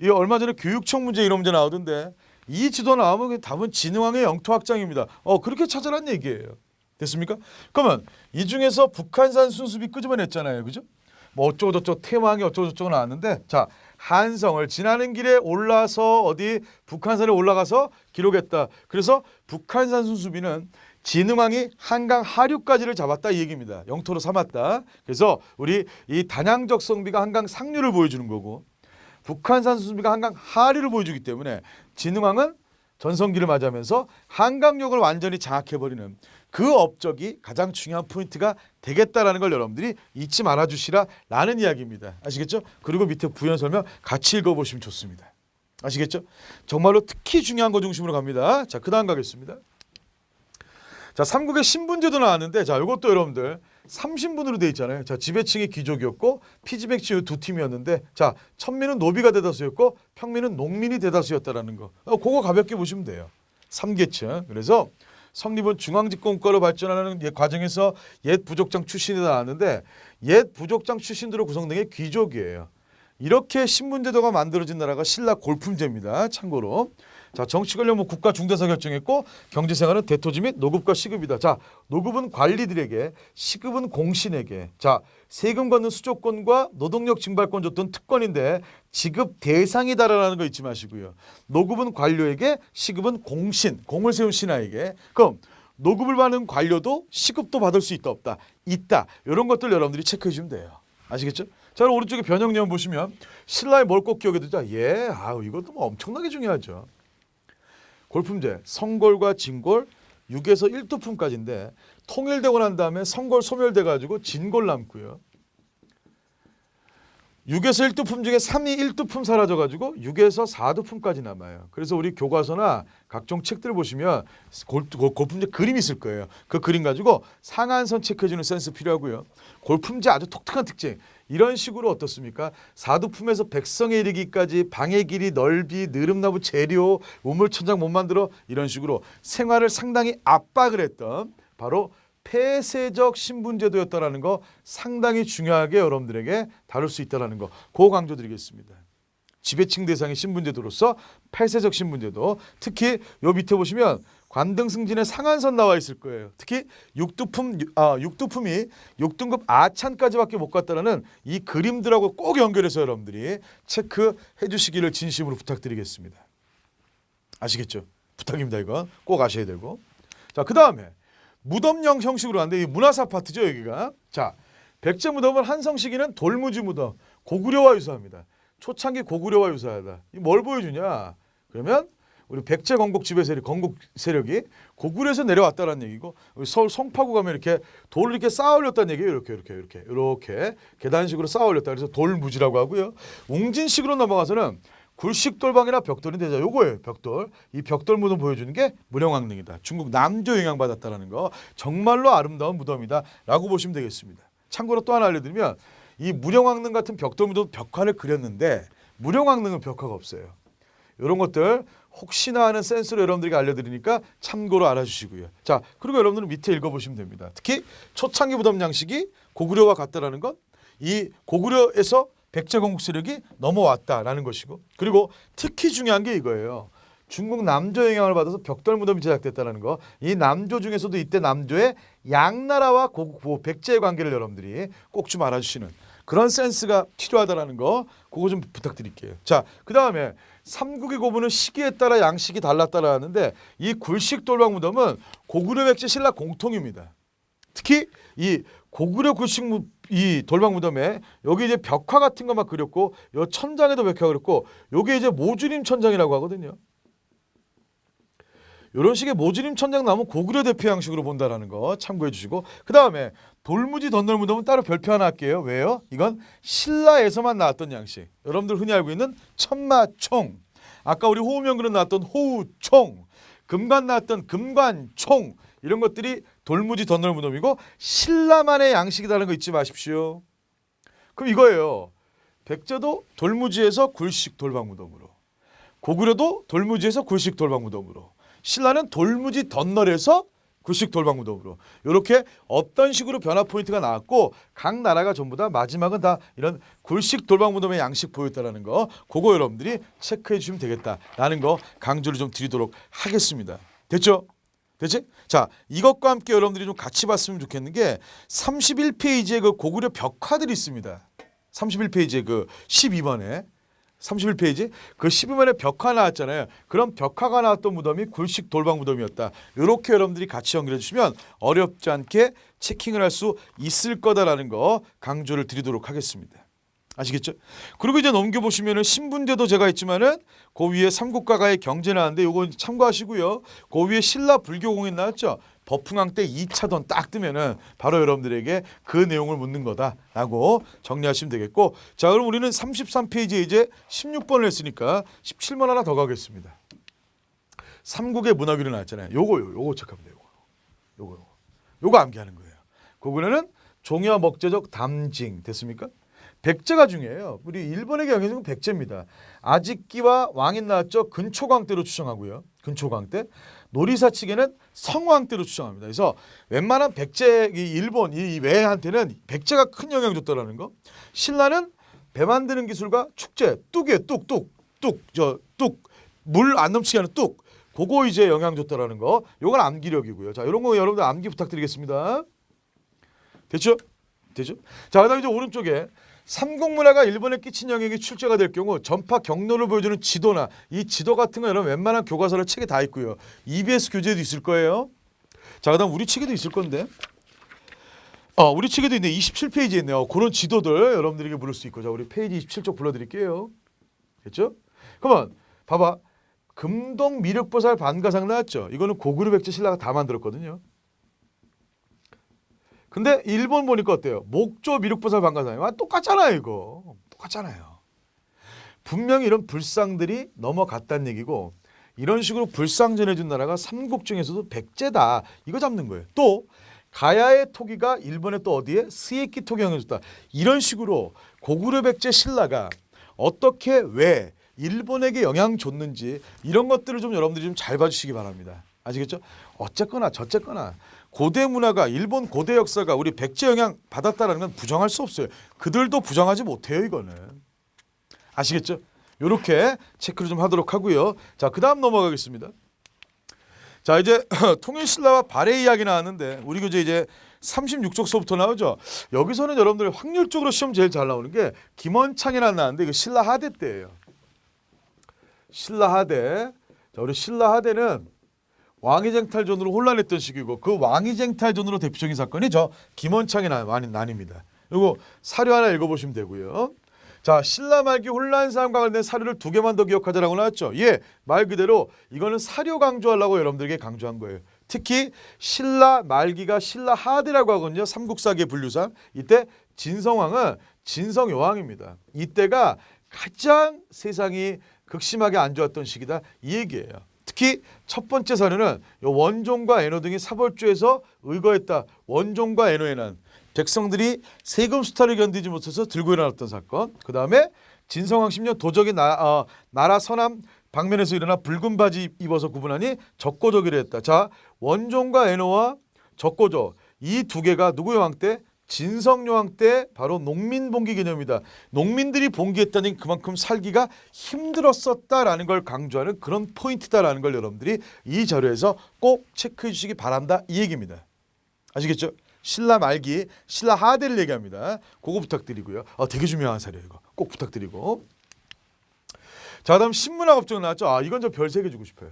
이 얼마 전에 교육청 문제 이런 문제 나오던데 이 지도 나오면 답은 진흥왕의 영토 확장입니다. 그렇게 찾아란 얘기예요. 됐습니까? 그러면 이 중에서 북한산 순수비 끄집어냈잖아요. 그죠? 뭐 어쩌고저쩌고 태왕이 어쩌고저쩌고 나왔는데, 자, 한성을 지나는 길에 올라서 어디 북한산에 올라가서 기록했다. 그래서 북한산 순수비는 진흥왕이 한강 하류까지를 잡았다 이 얘기입니다. 영토로 삼았다. 그래서 우리 이 단양 적성비가 한강 상류를 보여주는 거고 북한산 순수비가 한강 하류를 보여주기 때문에 진흥왕은 전성기를 맞이하면서 한강역을 완전히 장악해버리는 그 업적이 가장 중요한 포인트가 되겠다라는 걸 여러분들이 잊지 말아주시라라는 이야기입니다. 아시겠죠? 그리고 밑에 부연 설명 같이 읽어보시면 좋습니다. 아시겠죠? 정말로 특히 중요한 거 중심으로 갑니다. 자, 그 다음 가겠습니다. 자, 삼국의 신분제도 나왔는데, 자, 이것도 여러분들 3신분으로 돼 있잖아요. 자, 지배층이 귀족이었고 피지배층이 두 팀이었는데, 자, 천민은 노비가 대다수였고 평민은 농민이 대다수였다라는 거. 그거 가볍게 보시면 돼요. 3계층. 그래서 성립은 중앙집권과로 발전하는 과정에서 옛 부족장 출신이 나왔는데 옛 부족장 출신들로 구성된 게 귀족이에요. 이렇게 신분제도가 만들어진 나라가 신라 골품제입니다. 참고로. 자, 정치 권력 국가 중대사 결정했고 경제생활은 대토지 및 노급과 시급이다. 자, 노급은 관리들에게, 시급은 공신에게. 자, 세금 걷는 수조권과 노동력 징발권 줬던 특권인데 지급 대상이다라는 거 잊지 마시고요. 노급은 관료에게, 시급은 공신, 공을 세운 신하에게. 그럼 노급을 받는 관료도 시급도 받을 수 있다 없다? 있다. 이런 것들 여러분들이 체크해 주면 돼요. 아시겠죠? 자, 오른쪽에 변형내용 보시면 신라의 뭘 꼭 기억해 두자. 이것도 뭐 엄청나게 중요하죠. 골품제, 성골과 진골, 6에서 1두품까지인데 통일되고 난 다음에 성골 소멸돼 가지고 진골 남고요. 6에서 1두품 중에 3이 1두품 사라져 가지고 6에서 4두품까지 남아요. 그래서 우리 교과서나 각종 책들 보시면 골품제 그림이 있을 거예요. 그 그림 가지고 상한선 체크해 주는 센스 필요하고요. 골품제 아주 독특한 특징. 이런 식으로 어떻습니까? 4두품에서 백성에 이르기까지 방의 길이, 넓이, 느릅나무 재료, 우물천장 못 만들어 이런 식으로 생활을 상당히 압박을 했던 바로 폐쇄적 신분제도였다라는 거 상당히 중요하게 여러분들에게 다룰 수 있다라는 거 그거 강조드리겠습니다. 지배층 대상의 신분제도로서 폐쇄적 신분제도, 특히 요 밑에 보시면 관등 승진의 상한선 나와 있을 거예요. 특히 6두품이 6등급 아찬까지밖에 못 갔다라는 이 그림들하고 꼭 연결해서 여러분들이 체크해 주시기를 진심으로 부탁드리겠습니다. 아시겠죠? 부탁입니다. 이거 꼭 아셔야 되고. 자, 그 다음에 무덤형 형식으로 하는데 이 문화사 파트죠 여기가. 자, 백제 무덤은 한성 시기는 돌무지 무덤, 고구려와 유사합니다. 초창기 고구려와 유사하다. 이 뭘 보여주냐? 그러면 우리 백제 건국 지배 세력, 건국 세력이 고구려에서 내려왔다는 얘기고 서울 송파구 가면 이렇게 돌을 이렇게 쌓아 올렸다는 얘기예요. 이렇게 계단식으로 쌓아 올렸다. 그래서 돌무지라고 하고요. 웅진식으로 넘어가서는 굴식돌방이나 벽돌이 되죠. 요거예요. 벽돌. 이 벽돌 무덤 보여주는 게 무령왕릉이다. 중국 남조 영향받았다는 거. 정말로 아름다운 무덤이다라고 보시면 되겠습니다. 참고로 또 하나 알려드리면 이 무령왕릉 같은 벽돌 무덤 벽화를 그렸는데 무령왕릉은 벽화가 없어요. 이런 것들 혹시나 하는 센스로 여러분들에게 알려드리니까 참고로 알아주시고요. 자, 그리고 여러분들은 밑에 읽어보시면 됩니다. 특히 초창기 무덤 양식이 고구려와 같다라는 것, 이 고구려에서 백제 건국 세력이 넘어왔다라는 것이고, 그리고 특히 중요한 게 이거예요. 중국 남조 영향을 받아서 벽돌 무덤이 제작됐다는 거. 이 남조 중에서도 이때 남조의 양나라와 백제의 관계를 여러분들이 꼭 좀 알아주시는 그런 센스가 필요하다라는 거, 그거 좀 부탁드릴게요. 자, 그 다음에 삼국의 고분은 시기에 따라 양식이 달랐다라 하는데 이 굴식 돌방 무덤은 고구려 백제 신라 공통입니다. 특히 이 고구려 굴식 이 돌방 무덤에 여기 이제 벽화 같은 거 막 그렸고 요 천장에도 벽화 그렸고 요게 이제 모주림 천장이라고 하거든요. 이런 식의 모주림 천장 나오면 고구려 대표 양식으로 본다라는 거 참고해 주시고, 그 다음에 돌무지 덧널 무덤은 따로 별표 하나 할게요. 왜요? 이건 신라에서만 나왔던 양식. 여러분들 흔히 알고 있는 천마총, 아까 우리 호우명그릇 나왔던 호우총, 금관 나왔던 금관총, 이런 것들이 돌무지 덧널 무덤이고 신라만의 양식이라는 거 잊지 마십시오. 그럼 이거예요. 백제도 돌무지에서 굴식 돌방 무덤으로, 고구려도 돌무지에서 굴식 돌방 무덤으로, 신라는 돌무지 덧널에서 굴식 돌방 무덤으로, 이렇게 어떤 식으로 변화 포인트가 나왔고 각 나라가 전부 다 마지막은 다 이런 굴식 돌방 무덤의 양식 보였다라는 거, 그거 여러분들이 체크해 주시면 되겠다라는 거 강조를 좀 드리도록 하겠습니다. 됐죠? 됐지? 자, 이것과 함께 여러분들이 좀 같이 봤으면 좋겠는 게 31페이지에 그 고구려 벽화들이 있습니다. 31페이지에 그 12번에 31페이지 그 12번에 벽화 나왔잖아요. 그럼 벽화가 나왔던 무덤이 굴식 돌방 무덤이었다. 이렇게 여러분들이 같이 연결해 주시면 어렵지 않게 체킹을 할 수 있을 거다라는 거 강조를 드리도록 하겠습니다. 아시겠죠? 그리고 이제 넘겨보시면은 신분제도 제가 있지만은 그 위에 삼국가가의 경제 나왔는데 요거 참고하시고요. 그 위에 신라 불교공인 나왔죠? 버풍왕 때 2차던 딱 뜨면은 바로 여러분들에게 그 내용을 묻는 거다라고 정리하시면 되겠고, 자, 그럼 우리는 33페이지에 이제 16번을 했으니까 17번 하나 더 가겠습니다. 삼국의 문화규례 나왔잖아요. 요거 체크하면 돼요. 요거 암기하는 거예요. 고구려는 종야 먹제적 담징 됐습니까? 백제가 중요해요. 우리 일본에게 영향은 백제입니다. 아직기와 왕인 나왔죠. 근초광 때로 추정하고요. 근초광 때. 노리사 측에는 성왕 때로 추정합니다. 그래서 웬만한 백제 일본 이 외한테는 백제가 큰 영향을 줬다라는 거. 신라는 배 만드는 기술과 축제, 뚝이에요. 뚝 물 안 넘치게 하는 뚝. 그거 이제 영향 줬다라는 거. 요건 암기력이고요. 자, 이런 거 여러분들 암기 부탁드리겠습니다. 됐죠? 자, 그다음에 이제 오른쪽에 삼국 문화가 일본에 끼친 영향이 출제가 될 경우 전파 경로를 보여주는 지도나 이 지도 같은 거 여러분 웬만한 교과서를 책에 다 있고요. EBS 교재에도 있을 거예요. 자, 그다음 우리 책에도 있을 건데. 우리 책에도 있네. 27페이지에 있네요. 그런 지도들 여러분들에게 물을 수 있고. 자, 우리 페이지 27쪽 불러드릴게요. 됐죠? 그러면 봐봐. 금동 미륵보살 반가상 나왔죠? 이거는 고구려 백제 신라가 다 만들었거든요. 근데 일본 보니까 어때요? 목조 미륵보살 반가상. 똑같잖아요, 이거. 똑같잖아요. 분명히 이런 불상들이 넘어갔다는 얘기고, 이런 식으로 불상 전해준 나라가 삼국 중에서도 백제다. 이거 잡는 거예요. 또 가야의 토기가 일본의 또 어디에? 스에키 토기 영향을 줬다. 이런 식으로 고구려 백제 신라가 어떻게 왜 일본에게 영향 줬는지 이런 것들을 좀 여러분들이 좀 잘 봐주시기 바랍니다. 아시겠죠? 어쨌거나 저쨌거나 고대 문화가 일본 고대 역사가 우리 백제 영향 받았다는 건 부정할 수 없어요. 그들도 부정하지 못해요. 이거는. 아시겠죠? 이렇게 체크를 좀 하도록 하고요. 자, 그 다음 넘어가겠습니다. 자, 이제 통일신라와 발해 이야기 나왔는데 우리 교재 이제 36쪽서부터 나오죠. 여기서는 여러분들 확률적으로 시험 제일 잘 나오는 게 김원창이라 나왔는데 이거 신라 하대 때예요. 신라 하대. 자, 우리 신라 하대는 왕위쟁탈전으로 혼란했던 시기고 그 왕위쟁탈전으로 대표적인 사건이 저 김원창의 난입니다. 이거 사료 하나 읽어보시면 되고요. 자, 신라 말기 혼란사항과 관련된 사료를 2개만 더 기억하자라고 나왔죠. 예, 말 그대로 이거는 사료 강조하려고 여러분들에게 강조한 거예요. 특히 신라 말기가 신라 하대라고 하거든요. 삼국사기의 분류상. 이때 진성왕은 진성여왕입니다. 이때가 가장 세상이 극심하게 안 좋았던 시기다 이 얘기예요. 특히 첫 번째 사례는 원종과 애노 등이 사벌주에서 의거했다. 원종과 애노의 난. 백성들이 세금 수탈을 견디지 못해서 들고 일어났던 사건. 그 다음에 진성왕 10년 도적이 나라 서남 방면에서 일어나 붉은 바지 입어서 구분하니 적고적이라 했다. 자, 원종과 애노와 적고적 이 2개가 누구의 왕 때? 진성여왕 때 바로 농민봉기 개념이다. 농민들이 봉기했다는 그만큼 살기가 힘들었었다라는 걸 강조하는 그런 포인트다라는 걸 여러분들이 이 자료에서 꼭 체크해 주시기 바란다 이 얘기입니다. 아시겠죠? 신라 말기, 신라 하대를 얘기합니다. 그거 부탁드리고요. 되게 중요한 사례예요. 이거 꼭 부탁드리고. 자, 다음 신문학 업종 나왔죠. 이건 저 별 3개 주고 싶어요.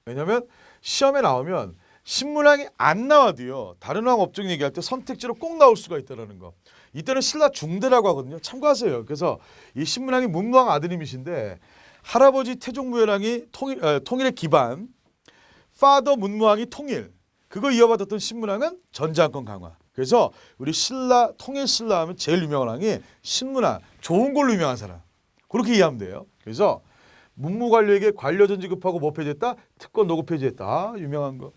왜냐하면 시험에 나오면 신문왕이 안 나와도요. 다른 왕 업종 얘기할 때 선택지로 꼭 나올 수가 있다는 거. 이때는 신라 중대라고 하거든요. 참고하세요. 그래서 이 신문왕이 문무왕 아드님이신데 할아버지 태종무열왕이 통일의 기반, 파더 문무왕이 통일. 그거 이어받았던 신문왕은 전자권 강화. 그래서 우리 신라 통일 신라 하면 제일 유명한 왕이 신문왕. 좋은 걸로 유명한 사람. 그렇게 이해하면 돼요. 그래서 문무관료에게 관료전 지급하고 뭐 폐지했다? 특권 노고 폐지했다. 유명한 거.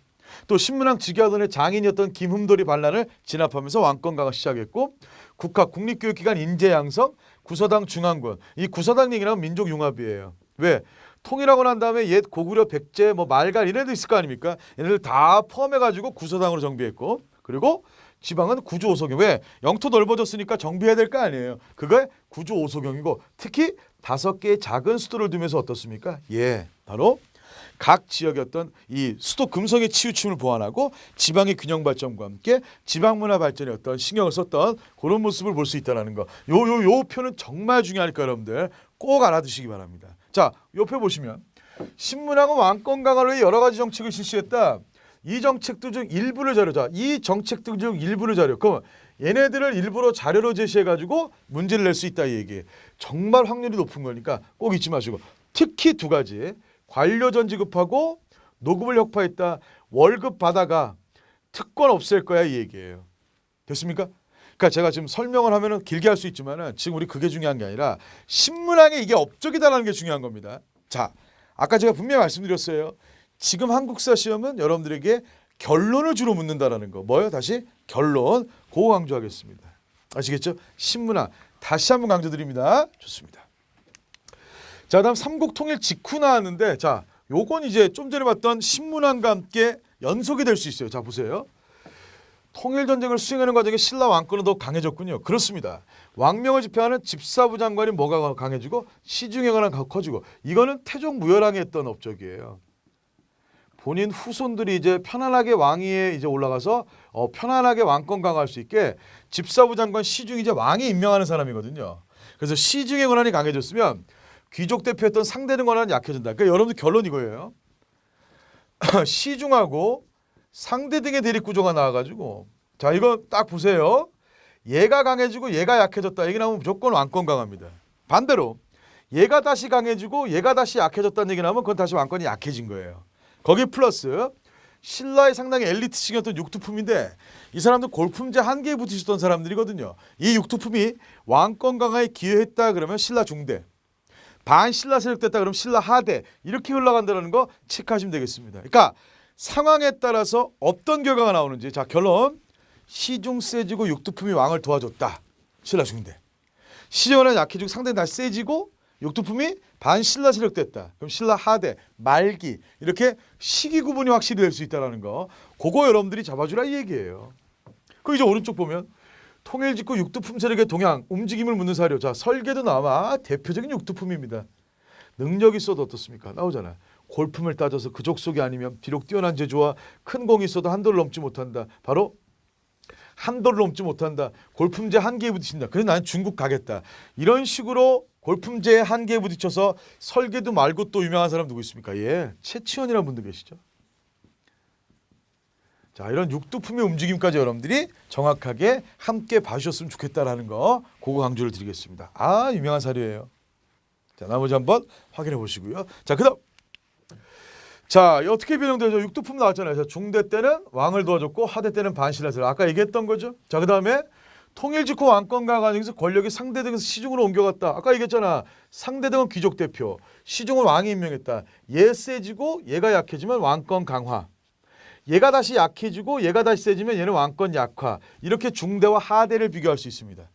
또 신문왕 즉위하던 장인이었던 김흠돌이 반란을 진압하면서 왕권 강화 시작했고 국학 국립교육기관 인재양성 구서당 중앙군 이 구서당 얘기는 민족융합이에요. 왜? 통일하고 난 다음에 옛 고구려 백제 말갈 이래도 있을 거 아닙니까? 얘네들 다 포함해가지고 구서당으로 정비했고 그리고 지방은 구주오소경. 왜? 영토 넓어졌으니까 정비해야 될 거 아니에요. 그게 구주오소경이고 특히 5개의 작은 수도를 두면서 어떻습니까? 예, 바로 각 지역의 어떤 이 수도 금성의 치우침을 보완하고 지방의 균형 발전과 함께 지방 문화 발전에 어떤 신경을 썼던 그런 모습을 볼 수 있다는 거. 요 표는 정말 중요하니까 여러분들 꼭 알아두시기 바랍니다. 자, 요 표 보시면 신문왕은 왕권 강화를 위해 여러 가지 정책을 실시했다. 이 정책들 중 일부를 자료자. 이 정책들 중 일부를 자료. 그럼 얘네들을 일부러 자료로 제시해가지고 문제를 낼 수 있다 이 얘기. 정말 확률이 높은 거니까 꼭 잊지 마시고 특히 2가지. 관료전 지급하고 노급을 혁파했다. 월급 받아가 특권 없앨 거야 이 얘기예요. 됐습니까? 그러니까 제가 지금 설명을 하면은 길게 할 수 있지만은 지금 우리 그게 중요한 게 아니라 신문왕에 이게 업적이다라는 게 중요한 겁니다. 자, 아까 제가 분명히 말씀드렸어요. 지금 한국사 시험은 여러분들에게 결론을 주로 묻는다라는 거. 뭐요? 다시 결론. 그거 강조하겠습니다. 아시겠죠? 신문왕 다시 한번 강조드립니다. 좋습니다. 자, 다음 삼국 통일 직후 나왔는데 자, 요건 이제 좀 전에 봤던 신문왕과 함께 연속이 될 수 있어요. 자, 보세요. 통일 전쟁을 수행하는 과정에 신라 왕권은 더 강해졌군요. 그렇습니다. 왕명을 집행하는 집사부 장관이 뭐가 강해지고 시중에 관한 커지고 이거는 태종 무열왕이 했던 업적이에요. 본인 후손들이 이제 편안하게 왕위에 이제 올라가서 편안하게 왕권 강화할 수 있게 집사부 장관 시중 이제 왕이 임명하는 사람이거든요. 그래서 시중의 권한이 강해졌으면 귀족 대표였던 상대는 권한이 약해진다. 그러니까 여러분들 결론 이거예요. 시중하고 상대 등의 대립 구조가 나와가지고 자 이거 딱 보세요. 얘가 강해지고 얘가 약해졌다. 얘기 나오면 무조건 왕권 강화입니다. 반대로 얘가 다시 강해지고 얘가 다시 약해졌다는 얘기 나오면 그건 다시 왕권이 약해진 거예요. 거기 플러스 신라의 상당히 엘리트층이었던 육투품인데 이 사람들 골품제 한계에 붙으셨던 사람들이거든요. 이 육투품이 왕권 강화에 기여했다 그러면 신라 중대, 반신라 세력 됐다 그러면 신라 하대 이렇게 흘러간다는 거 체크하시면 되겠습니다. 그러니까 상황에 따라서 어떤 결과가 나오는지 자 결론 시중 세지고 육투품이 왕을 도와줬다. 신라 중대. 시중은 약해지고 상대는 다시 세지고 육투품이 반신라 세력 됐다. 그럼 신라 하대, 말기 이렇게 시기 구분이 확실히 될 수 있다는 거. 그거 여러분들이 잡아주라 이 얘기예요. 그 이제 오른쪽 보면 통일 직후 육투품 세력의 동향, 움직임을 묻는 사료. 자 설계도 나와 대표적인 육투품입니다. 능력이 있어도 어떻습니까? 나오잖아. 골품을 따져서 그족 속이 아니면 비록 뛰어난 제조와 큰 공이 있어도 한도를 넘지 못한다. 바로 한도를 넘지 못한다. 골품제 한계에 부딪힌다. 그래서 나는 중국 가겠다. 이런 식으로 골품제 한계에 부딪혀서 설계도 말고 또 유명한 사람 누구 있습니까? 예, 최치원이라는 분들 계시죠. 자, 이런 육두품의 움직임까지 여러분들이 정확하게 함께 봐주셨으면 좋겠다라는 거 그거 강조를 드리겠습니다. 아, 유명한 사례예요. 자, 나머지 한번 확인해 보시고요. 자, 그다음 자, 어떻게 변형되죠? 육두품 나왔잖아요. 자, 중대 때는 왕을 도와줬고 하대 때는 반신하세요. 아까 얘기했던 거죠. 자, 그다음에 통일 직후 왕권과 과정에서 권력이 상대 등에서 시중으로 옮겨갔다. 아까 얘기했잖아. 상대 등은 귀족 대표, 시중은 왕이 임명했다. 얘 세지고 얘가 약해지면 왕권 강화. 얘가 다시 약해지고 얘가 다시 세지면 얘는 왕권 약화. 이렇게 중대와 하대를 비교할 수 있습니다.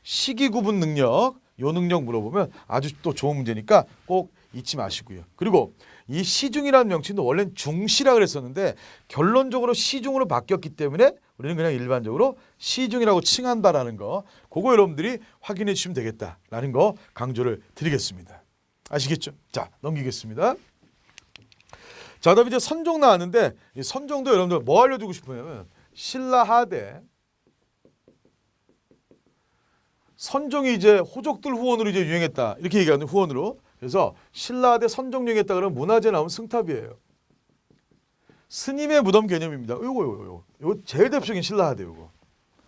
시기 구분 능력, 요 능력 물어보면 아주 또 좋은 문제니까 꼭 잊지 마시고요. 그리고 이 시중이라는 명칭도 원래는 중시라 그랬었는데 결론적으로 시중으로 바뀌었기 때문에 우리는 그냥 일반적으로 시중이라고 칭한다라는 거 그거 여러분들이 확인해 주시면 되겠다라는 거 강조를 드리겠습니다. 아시겠죠? 자, 넘기겠습니다. 자, 그다음에 이제 선종 나왔는데 이 선종도 여러분들 뭐 알려주고 싶으냐면 신라 하대 선종이 이제 호족들 후원으로 이제 유행했다 이렇게 얘기하는 후원으로. 그래서 신라 하대 선종 유행했다 그러면 문화재 나오면 승탑이에요. 스님의 무덤 개념입니다. 요거 제일 대표적인 신라 하대 요거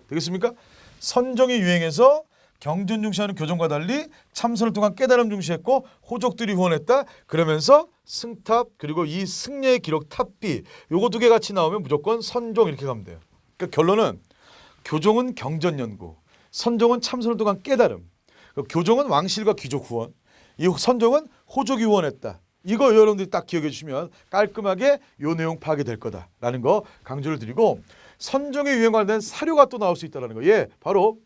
되겠습니까? 선종이 유행해서 경전 중시하는 교종과 달리 참선을 통한 깨달음 중시했고 호족들이 후원했다. 그러면서 승탑 그리고 이 승려의 기록 탑비 요거 두 개 같이 나오면 무조건 선종 이렇게 가면 돼요. 그러니까 결론은 교종은 경전 연구, 선종은 참선을 통한 깨달음, 교종은 왕실과 귀족 후원, 이 선종은 호족이 후원했다. 이거 여러분들이 딱 기억해 주시면 깔끔하게 요 내용 파악이 될 거다라는 거 강조를 드리고 선종의 유행 관련된 사료가 또 나올 수 있다는 거. 예, 바로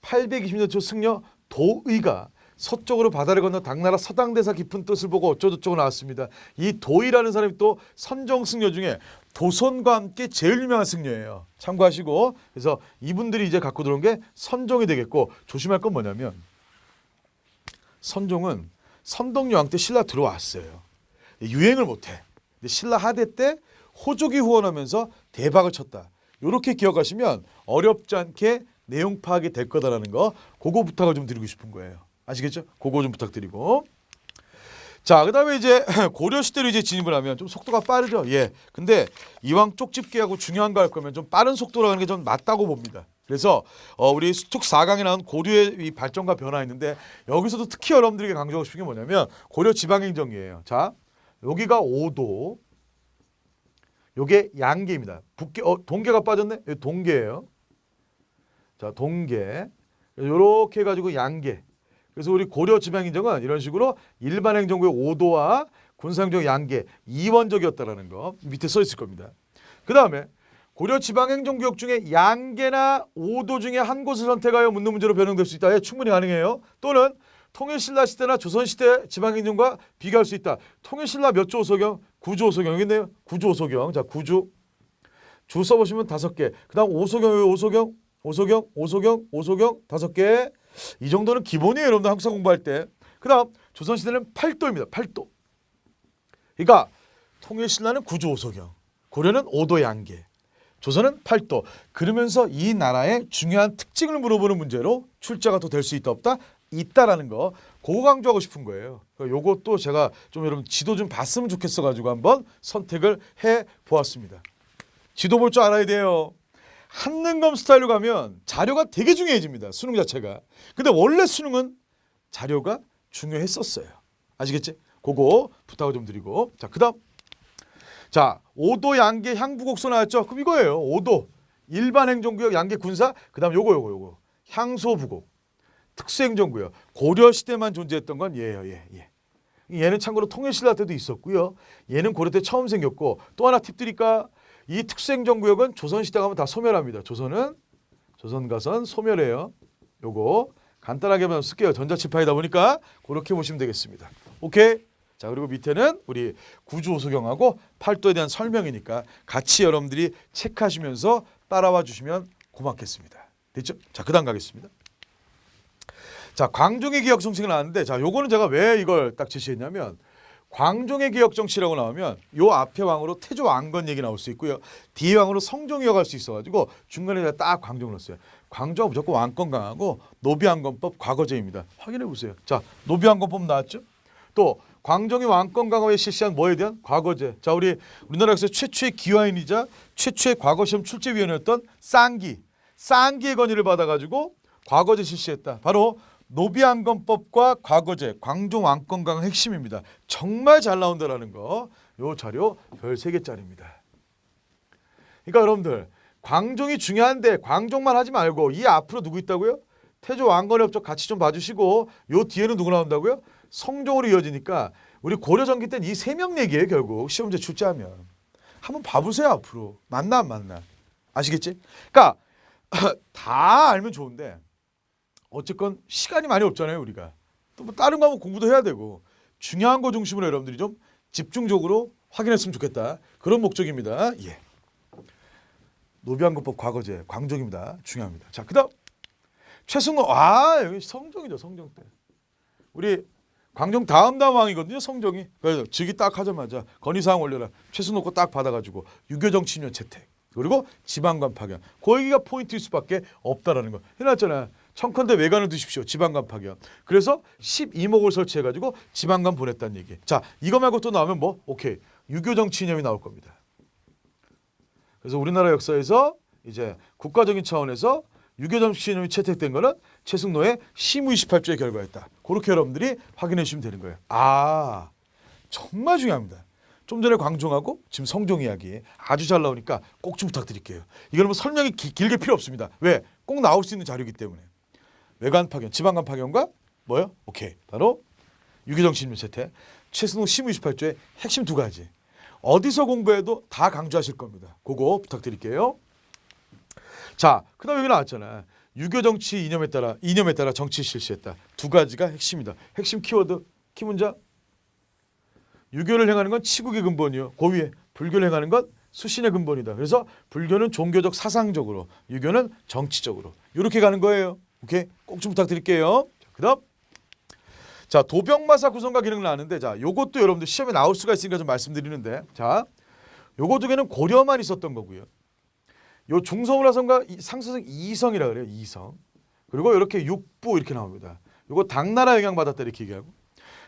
820년 초 승려 도의가 서쪽으로 바다를 건너 당나라 서당대사 깊은 뜻을 보고 어쩌고저쩌고 나왔습니다. 이 도의라는 사람이 또 선종 승려 중에 도선과 함께 제일 유명한 승려예요. 참고하시고 그래서 이분들이 이제 갖고 들어온 게 선종이 되겠고 조심할 건 뭐냐면 선종은 선덕여왕 때 신라 들어왔어요. 유행을 못해. 근데 신라 하대 때 호족이 후원하면서 대박을 쳤다. 이렇게 기억하시면 어렵지 않게 내용 파악이 될 거다라는 거 그거 부탁을 좀 드리고 싶은 거예요. 아시겠죠? 그거 좀 부탁드리고. 자, 그다음에 이제 고려 시대로 이제 진입을 하면 좀 속도가 빠르죠. 예. 근데 이왕 쪽집게하고 중요한 거 할 거면 좀 빠른 속도로 가는 게 좀 맞다고 봅니다. 그래서 우리 수특 4강에 나온 고려의 이 발전과 변화했는데 여기서도 특히 여러분들에게 강조하고 싶은 게 뭐냐면 고려 지방행정이에요. 자, 여기가 오도, 요게 양계입니다. 북계, 동계가 빠졌네. 여기 동계예요. 자, 동계. 요렇게 해가지고 양계. 그래서 우리 고려 지방행정은 이런 식으로 일반 행정구의 오도와 군사행정 양계 이원적이었다라는 거 밑에 써 있을 겁니다. 그 다음에 고려 지방행정구역 중에 양계나 오도 중에 한 곳을 선택하여 묻는 문제로 변형될 수 있다. 예, 충분히 가능해요. 또는 통일신라 시대나 조선시대 지방행정과 비교할 수 있다. 통일신라 몇 조 오소경? 9조 오소경. 여기 있네요. 9조 오소경. 자, 9조. 주 써보시면 5개. 그 다음 오소경, 오소경, 오소경, 오소경, 오소경 5개. 이 정도는 기본이에요. 여러분들 항상 공부할 때. 그 다음 조선시대는 8도입니다. 8도. 그러니까 통일신라는 9조 오소경. 고려는 5도 양계. 조선은 8도. 그러면서 이 나라의 중요한 특징을 물어보는 문제로 출제가 또 될 수 있다 없다? 있다라는 거 그거 강조하고 싶은 거예요. 요것도 제가 좀 여러분 지도 좀 봤으면 좋겠어 가지고 한번 선택을 해 보았습니다. 지도 볼 줄 알아야 돼요. 한능검 스타일로 가면 자료가 되게 중요해집니다. 수능 자체가. 근데 원래 수능은 자료가 중요했었어요. 아시겠지? 그거 부탁을 좀 드리고. 자, 그다음 자, 5도 양계 향부곡소 나왔죠? 그럼 이거예요. 5도 일반 행정구역 양계 군사. 그다음 요거 향소부곡 특수행정구역. 고려 시대만 존재했던 건 얘예요. 얘는 참고로 통일신라 때도 있었고요. 얘는 고려 때 처음 생겼고 또 하나 팁 드릴까? 이 특수행정구역은 조선시대 가면 다 소멸합니다. 조선 가선 소멸해요. 요거 간단하게만 쓸게요. 전자칠판이다 보니까 그렇게 보시면 되겠습니다. 오케이. 자, 그리고 밑에는 우리 구주오소경하고 팔도에 대한 설명이니까 같이 여러분들이 체크하시면서 따라와 주시면 고맙겠습니다. 됐죠? 자, 그다음 가겠습니다. 자, 광종의 개혁 정치가 나왔는데 자, 요거는 제가 왜 이걸 딱 제시했냐면 광종의 개혁 정치라고 나오면 요 앞에 왕으로 태조 왕건 얘기 나올 수 있고요. 뒤에 왕으로 성종 이어갈 수 있어가지고 중간에 제가 딱 광종을 넣었어요. 광종은 무조건 왕권 강하고 노비왕건법 과거제입니다. 확인해 보세요. 자, 노비왕건법 나왔죠? 또 광종이 왕권 강화에 실시한 뭐에 대한 과거제. 자, 우리나라에서 최초의 기화인이자 최초의 과거시험 출제위원이었던 쌍기의 건의를 받아가지고 과거제 실시했다. 바로 노비안건법과 과거제, 광종 왕권 강화 핵심입니다. 정말 잘 나온다라는 거. 요 자료 별 3개짜리입니다. 그러니까 여러분들 광종이 중요한데 광종만 하지 말고 이 앞으로 누구 있다고요? 태조 왕건의 업적 같이 좀 봐주시고 요 뒤에는 누구 나온다고요? 성종으로 이어지니까 우리 고려 전기 때는 이 3명 얘기예요. 결국 시험제 출제하면. 한번 봐보세요. 앞으로. 맞나 안 맞나. 아시겠지? 그러니까 다 알면 좋은데 어쨌건 시간이 많이 없잖아요. 우리가. 또 뭐 다른 거 하면 공부도 해야 되고 중요한 거 중심으로 여러분들이 좀 집중적으로 확인했으면 좋겠다. 그런 목적입니다. 예. 노비안건법 과거제 광종입니다. 중요합니다. 자, 그다음 최승로. 여기 성종이죠. 성종 때. 우리 광종 다음 왕이거든요. 성종이. 그래서 즉위 딱 하자마자 건의사항 올려라. 최승로 거 딱 받아가지고 유교정 친윤 채택. 그리고 지방관 파견. 거기가 포인트일 수밖에 없다라는 거. 해놨잖아. 청컨대 외관을 두십시오. 지방관 파견. 그래서 12목을 설치해가지고 지방관 보냈다는 얘기. 자, 이거 말고 또 나오면 뭐? 오케이. 유교정 친념이 나올 겁니다. 그래서 우리나라 역사에서 이제 국가적인 차원에서 유교정 친념이 채택된 거는 최승로의 시무 28조의 결과였다. 그렇게 여러분들이 확인해 주시면 되는 거예요. 정말 중요합니다. 좀 전에 광종하고 지금 성종 이야기 아주 잘 나오니까 꼭 좀 부탁드릴게요. 이거는 뭐 설명이 길게 필요 없습니다. 왜? 꼭 나올 수 있는 자료이기 때문에. 외관 파견, 지방관 파견과 뭐요? 오케이. 바로 유교정 친념 채택. 최승로 시무 28조의 핵심 2가지. 어디서 공부해도 다 강조하실 겁니다. 그거 부탁드릴게요. 자, 그다음 여기 나왔잖아. 유교 정치 이념에 따라 정치 실시했다. 2가지가 핵심이다. 핵심 키워드, 키문장. 유교를 행하는 건 치국의 근본이요. 그 위에 불교를 행하는 건 수신의 근본이다. 그래서 불교는 종교적 사상적으로, 유교는 정치적으로. 이렇게 가는 거예요. 오케이? 꼭 좀 부탁드릴게요. 자, 그다음. 자, 도병마사 구성과 기능 나왔는데 자, 요것도 여러분들 시험에 나올 수가 있으니까 좀 말씀드리는데 자, 요거 중에는 고려만 있었던 거고요. 요 중서문화성과 상서성 2성이라 그래요. 2성. 그리고 이렇게 6부 이렇게 나옵니다. 요거 당나라 영향 받았다 이렇게 얘기하고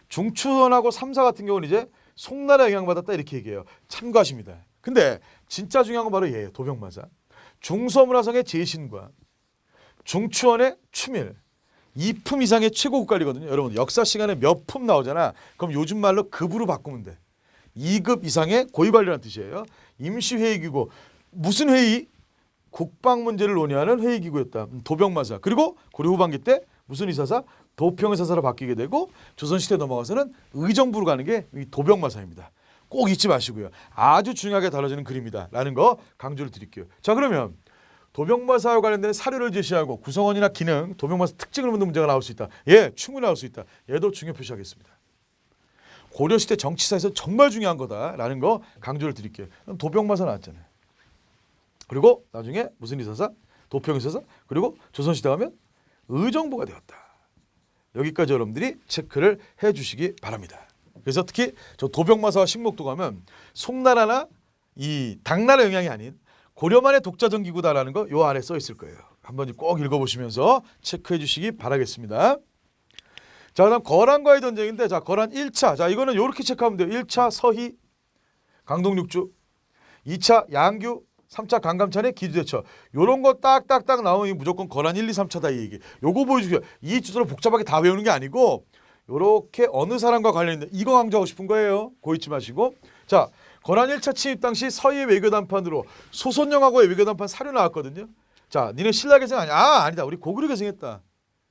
중추원하고 3사 같은 경우는 이제 송나라 영향 받았다 이렇게 얘기해요. 참고하십니다. 근데 진짜 중요한 건 바로 얘예요. 도병마사. 중서문화성의 제신과 중추원의 추밀. 2품 이상의 최고 국가리거든요. 여러분 역사 시간에 몇 품 나오잖아. 그럼 요즘 말로 급으로 바꾸면 돼. 2급 이상의 고위관리라는 뜻이에요. 임시회의기구. 무슨 회의? 국방 문제를 논의하는 회의기구였다. 도병마사. 그리고 고려 후반기 때 무슨 이사사? 도평의사사로 바뀌게 되고 조선시대 넘어가서는 의정부로 가는 게 이 도병마사입니다. 꼭 잊지 마시고요. 아주 중요하게 다뤄지는 그림이다. 라는 거 강조를 드릴게요. 자, 그러면 도병마사와 관련된 사료를 제시하고 구성원이나 기능, 도병마사 특징을 묻는 문제가 나올 수 있다. 예, 충분히 나올 수 있다. 얘도 중요 표시하겠습니다. 고려시대 정치사에서 정말 중요한 거다라는 거 강조를 드릴게요. 도병마사 나왔잖아요. 그리고 나중에 무슨 이사사? 도평이사사. 그리고 조선시대 하면 의정부가 되었다. 여기까지 여러분들이 체크를 해주시기 바랍니다. 그래서 특히 저 도병마사와 식목도 가면 송나라나 이 당나라 영향이 아닌 고려만의 독자적 기구다라는 거 요 안에 써 있을 거예요. 한번 꼭 읽어보시면서 체크해 주시기 바라겠습니다. 자, 그다음 거란과의 전쟁인데 자, 거란 1차. 자, 이거는 요렇게 체크하면 돼요. 1차 서희 강동육주, 2차 양규, 3차 강감찬의 기주대처. 요런 거 딱딱딱 나오면 무조건 거란 1, 2, 3차다 이 얘기. 요거 보여주세요. 이 주소를 복잡하게 다 외우는 게 아니고 요렇게 어느 사람과 관련있는 이거 강조하고 싶은 거예요. 그거 잊지 마시고. 자, 거란 1차 침입 당시 서희의 외교단판으로 소손영하고의 외교단판 사료 나왔거든요. 자, 니네 신라 계승 아니야? 아니다. 우리 고구려 계승했다.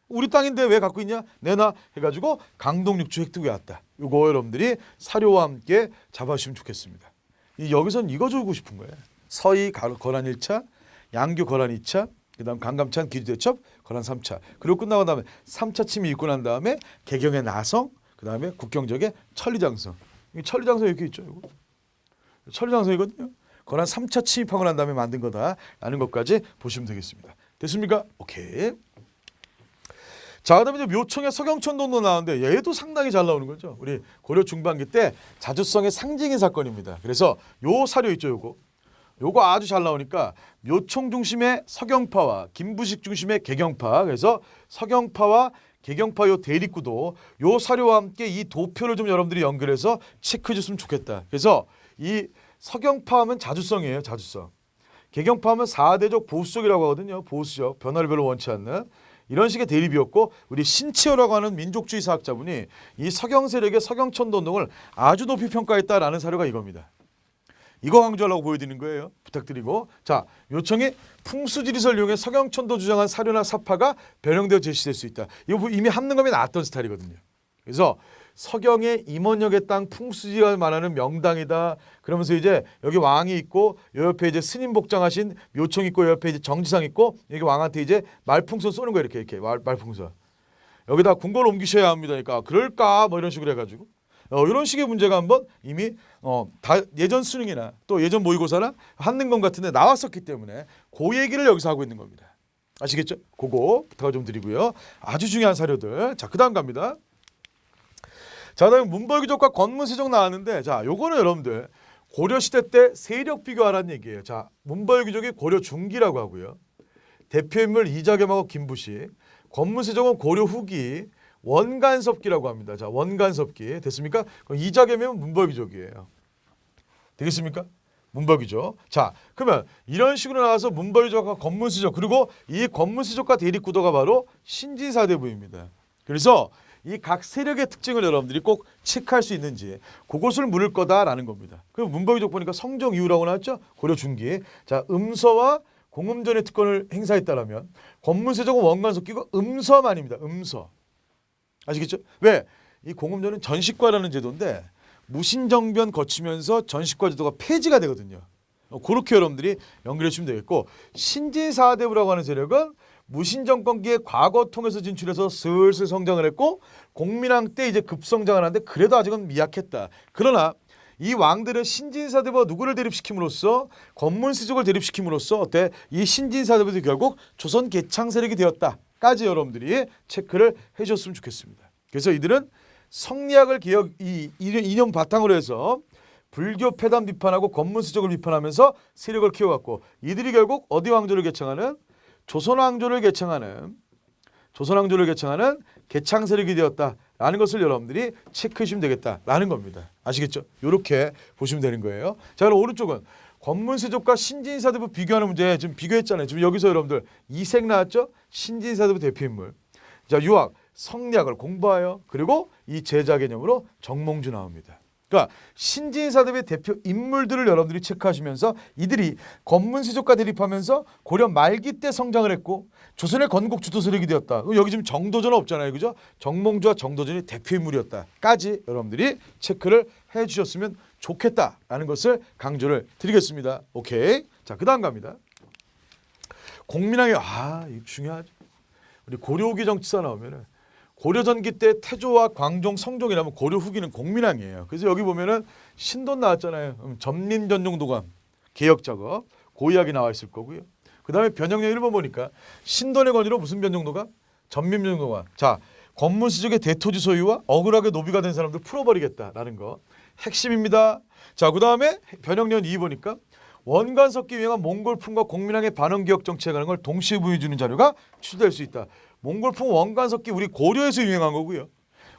우리 땅인데 왜 갖고 있냐? 내놔 해가지고 강동육주 획득해 왔다. 요거 여러분들이 사료와 함께 잡아주시면 좋겠습니다. 여기선 이거 주고 싶은 거예요. 서희 거란 1차, 양규 거란 2차, 그다음 강감찬 기주대첩 거란 3차. 그리고 끝나고 나면 3차 침입 있고 난 다음에 개경의 나성, 그다음에 국경적의 천리장성. 이 천리장성 이렇게 있죠. 이거. 천리장성이거든요. 거란 3차 침입하고 난 다음에 만든 거다라는 것까지 보시면 되겠습니다. 됐습니까? 오케이. 자, 그다음에 이제 묘청의 서경천동도 나오는데 얘도 상당히 잘 나오는 거죠. 우리 고려 중반기 때 자주성의 상징인 사건입니다. 그래서 요 사료 있죠, 요거 아주 잘 나오니까 묘청 중심의 서경파와 김부식 중심의 개경파. 그래서 서경파와 개경파 요 대립구도 요 사료와 함께 이 도표를 좀 여러분들이 연결해서 체크해 줬으면 좋겠다. 그래서 이 서경파하면 자주성이에요. 자주성. 개경파하면 4대적 보수적이라고 하거든요. 보수적. 변화를 별로 원치 않는. 이런 식의 대립이었고 우리 신치어라고 하는 민족주의 사학자분이 이 서경 세력의 서경천도 운동을 아주 높이 평가했다라는 사료가 이겁니다. 이거 강조하려고 보여드리는 거예요. 부탁드리고 자 요청이 풍수지리설 이용해 서경천도 주장한 사료나 사파가 변형되어 제시될 수 있다. 이거 이미 합능검에 나왔던 스타일이거든요. 그래서 서경의 임원역의 땅 풍수지리를 말하는 명당이다. 그러면서 이제 여기 왕이 있고 요 옆에 이제 스님 복장하신 묘청 있고 요 옆에 이제 정지상 있고 여기 왕한테 이제 말풍선 쏘는 거예요. 이렇게 말풍선. 여기다 궁궐 옮기셔야 합니다. 그러니까 그럴까 뭐 이런 식으로 해가지고 이런 식의 문제가 한번 이미 다 예전 수능이나 또 예전 모의고사나 한능검 같은 데 나왔었기 때문에 그 얘기를 여기서 하고 있는 겁니다. 아시겠죠? 그거 부탁을 좀 드리고요. 아주 중요한 사료들. 자, 그다음 갑니다. 자, 다음 문벌규적과 권문세적 나왔는데 자, 요거는 여러분들 고려시대 때 세력 비교하라는 얘기예요. 자, 문벌규적이 고려 중기라고 하고요. 대표인물 이자겸하고 김부식, 권문세적은 고려 후기, 원간섭기라고 합니다. 자, 원간섭기 됐습니까? 이자겸이면 문벌규적이에요. 되겠습니까? 문벌규적. 자, 그러면 이런 식으로 나와서 문벌규적과 권문세적 그리고 이 권문세적과 대립구도가 바로 신진사대부입니다. 그래서 이 각 세력의 특징을 여러분들이 꼭 체크할 수 있는지 그것을 물을 거다라는 겁니다. 그럼 문벌규적 보니까 성종 이후라고 나왔죠? 고려 중기. 자, 음서와 공음전의 특권을 행사했다라면 권문세적은 원간섭기고 음서만입니다. 음서. 아시겠죠? 왜? 이 공음전은 전식과라는 제도인데 무신정변 거치면서 전식과 제도가 폐지가 되거든요. 그렇게 여러분들이 연결해 주시면 되겠고 신진사대부라고 하는 세력은 무신정권기에 과거 통해서 진출해서 슬슬 성장을 했고 공민왕 때 이제 급성장을 하는데 그래도 아직은 미약했다. 그러나 이 왕들은 신진사대부와 누구를 대립시킴으로써 권문세족을 대립시킴으로써 어때? 이 신진사대부도 결국 조선 개창 세력이 되었다까지 여러분들이 체크를 해주셨으면 좋겠습니다. 그래서 이들은 성리학을 개혁 이념 바탕으로 해서 불교 폐단 비판하고 권문세족을 비판하면서 세력을 키워갔고 이들이 결국 어디 왕조를 개창하는 조선 왕조를 개창하는 개창 세력이 되었다라는 것을 여러분들이 체크해 주시면 되겠다라는 겁니다. 아시겠죠? 이렇게 보시면 되는 거예요. 자, 그럼 오른쪽은 권문세족과 신진사대부 비교하는 문제 지금 비교했잖아요. 지금 여기서 여러분들 이색 나왔죠? 신진사대부 대표인물. 자, 유학, 성리학을 공부하여 그리고 이 제자 개념으로 정몽주 나옵니다. 그러니까 신진사대부의 대표 인물들을 여러분들이 체크하시면서 이들이 권문세족과 대립하면서 고려 말기 때 성장을 했고 조선의 건국 주도 세력이 되었다. 여기 지금 정도전은 없잖아요. 그죠? 정몽주와 정도전이 대표 인물이었다까지 여러분들이 체크를 해 주셨으면 좋겠다라는 것을 강조를 드리겠습니다. 오케이. 자, 그다음 갑니다. 공민왕의 이거 중요하죠. 우리 고려 후기 정치사 나오면은 고려 전기 때 태조와 광종, 성종이라면 고려 후기는 공민왕이에요. 그래서 여기 보면은 신돈 나왔잖아요. 전림전용도감 개혁 작업 그 이야기 나와 있을 거고요. 그다음에 변형령 1번 보니까 신돈의 권위로 무슨 변용도감? 전림전용도감. 자, 권문세족의 대토지 소유와 억울하게 노비가 된 사람들 풀어버리겠다라는 거 핵심입니다. 자, 그다음에 변형령 2 보니까 원간섭기 유행한 몽골풍과 공민왕의 반원개혁 정책에 관한 걸 동시에 보여주는 자료가 추출될 수 있다. 몽골풍 원간섭기 우리 고려에서 유행한 거고요.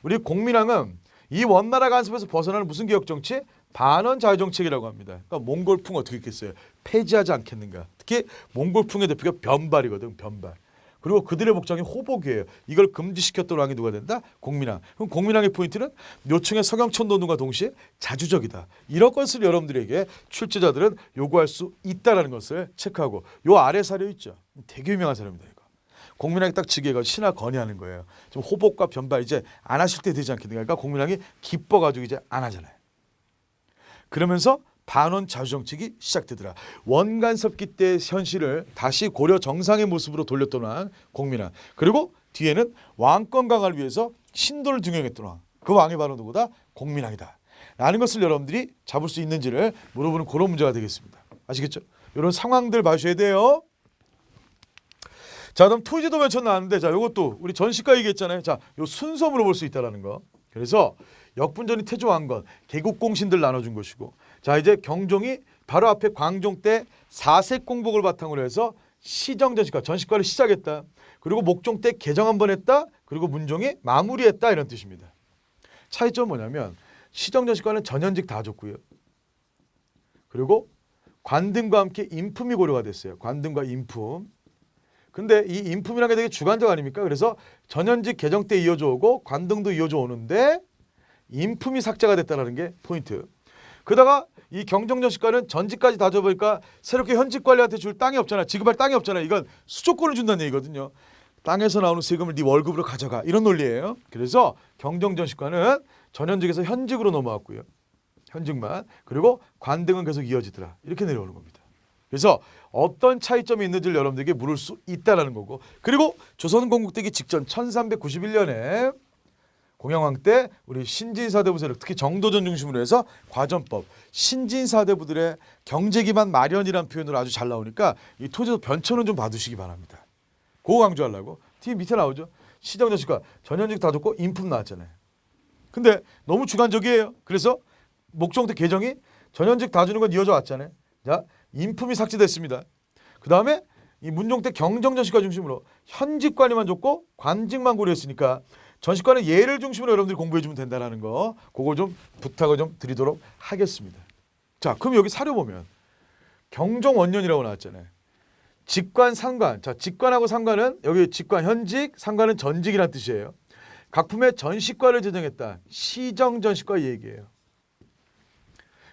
우리 공민왕은 이 원나라 간섭에서 벗어나는 무슨 개혁 정치? 반원 자유 정책이라고 합니다. 그러니까 몽골풍 어떻게 있겠어요? 폐지하지 않겠는가? 특히 몽골풍의 대표가 변발이거든. 변발. 그리고 그들의 복장이 호복이에요. 이걸 금지시켰던 왕이 누가 된다? 공민왕. 그럼 공민왕의 포인트는 묘청의 서경천도군과 동시에 자주적이다. 이런 것을 여러분들에게 출제자들은 요구할 수 있다는 것을 체크하고 요 아래 사료 있죠. 되게 유명한 사료입니다. 이거. 공민왕이 딱 즉위해서 신하 건의하는 거예요. 좀 호복과 변발 이제 안 하실 때 되지 않겠는가? 그러니까 공민왕이 기뻐가지고 이제 안 하잖아요. 그러면서 반원 자주정책이 시작되더라. 원간섭기 때 현실을 다시 고려 정상의 모습으로 돌렸던 왕 공민왕. 그리고 뒤에는 왕권 강화를 위해서 신도를 등용했던 왕. 그 왕이 바로 누구다? 공민왕이다. 라는 것을 여러분들이 잡을 수 있는지를 물어보는 그런 문제가 되겠습니다. 아시겠죠? 이런 상황들 봐주셔야 돼요. 자, 그다음 토지도 면천 나왔는데 자, 이것도 우리 전시가 얘기했잖아요. 자, 요 순서 물어볼 수 있다라는 거. 그래서 역분전이 태조 왕건 개국공신들 나눠준 것이고 자, 이제 경종이 바로 앞에 광종 때 사색 공복을 바탕으로 해서 시정전시과 전시과를 시작했다. 그리고 목종 때 개정 한번 했다. 그리고 문종이 마무리했다 이런 뜻입니다. 차이점은 뭐냐면 시정전시과는 전현직 다 줬고요. 그리고 관등과 함께 인품이 고려가 됐어요. 관등과 인품. 근데 이 인품이라는 게 되게 주관적 아닙니까? 그래서 전현직 개정 때 이어져 오고 관등도 이어져 오는데 인품이 삭제가 됐다는 게 포인트. 그러다가 이 경정전시과는 전직까지 다 줘보니까 새롭게 현직 관리한테 줄 땅이 없잖아. 지급할 땅이 없잖아. 이건 수조권을 준다는 얘기거든요. 땅에서 나오는 세금을 네 월급으로 가져가. 이런 논리예요. 그래서 경정전시과는 전현직에서 현직으로 넘어왔고요. 현직만. 그리고 관등은 계속 이어지더라. 이렇게 내려오는 겁니다. 그래서 어떤 차이점이 있는지를 여러분들에게 물을 수 있다라는 거고. 그리고 조선 건국되기 직전 1391년에 공양왕 때 우리 신진사대부 세력 특히 정도전 중심으로 해서 과전법 신진사대부들의 경제기반 마련이라는 표현으로 아주 잘 나오니까 이 토지도 변천은 좀 봐두시기 바랍니다. 그거 강조하려고. 뒤 밑에 나오죠. 시정전시과 전현직 다 줬고 인품 나왔잖아요. 근데 너무 주관적이에요. 그래서 목종대 개정이 전현직 다 주는 건 이어져 왔잖아요. 자, 인품이 삭제됐습니다. 그 다음에 이 문종 때 경정전시과 중심으로 현직 관리만 줬고 관직만 고려했으니까 전시과는 예를 중심으로 여러분들이 공부해주면 된다는 거. 그거 좀 부탁을 좀 드리도록 하겠습니다. 자, 그럼 여기 사료 보면 경정원년이라고 나왔잖아요. 직관, 상관. 자, 직관하고 상관은 여기 직관 현직, 상관은 전직이라는 뜻이에요. 각품의 전시과를 제정했다. 시정전시과 이 얘기예요.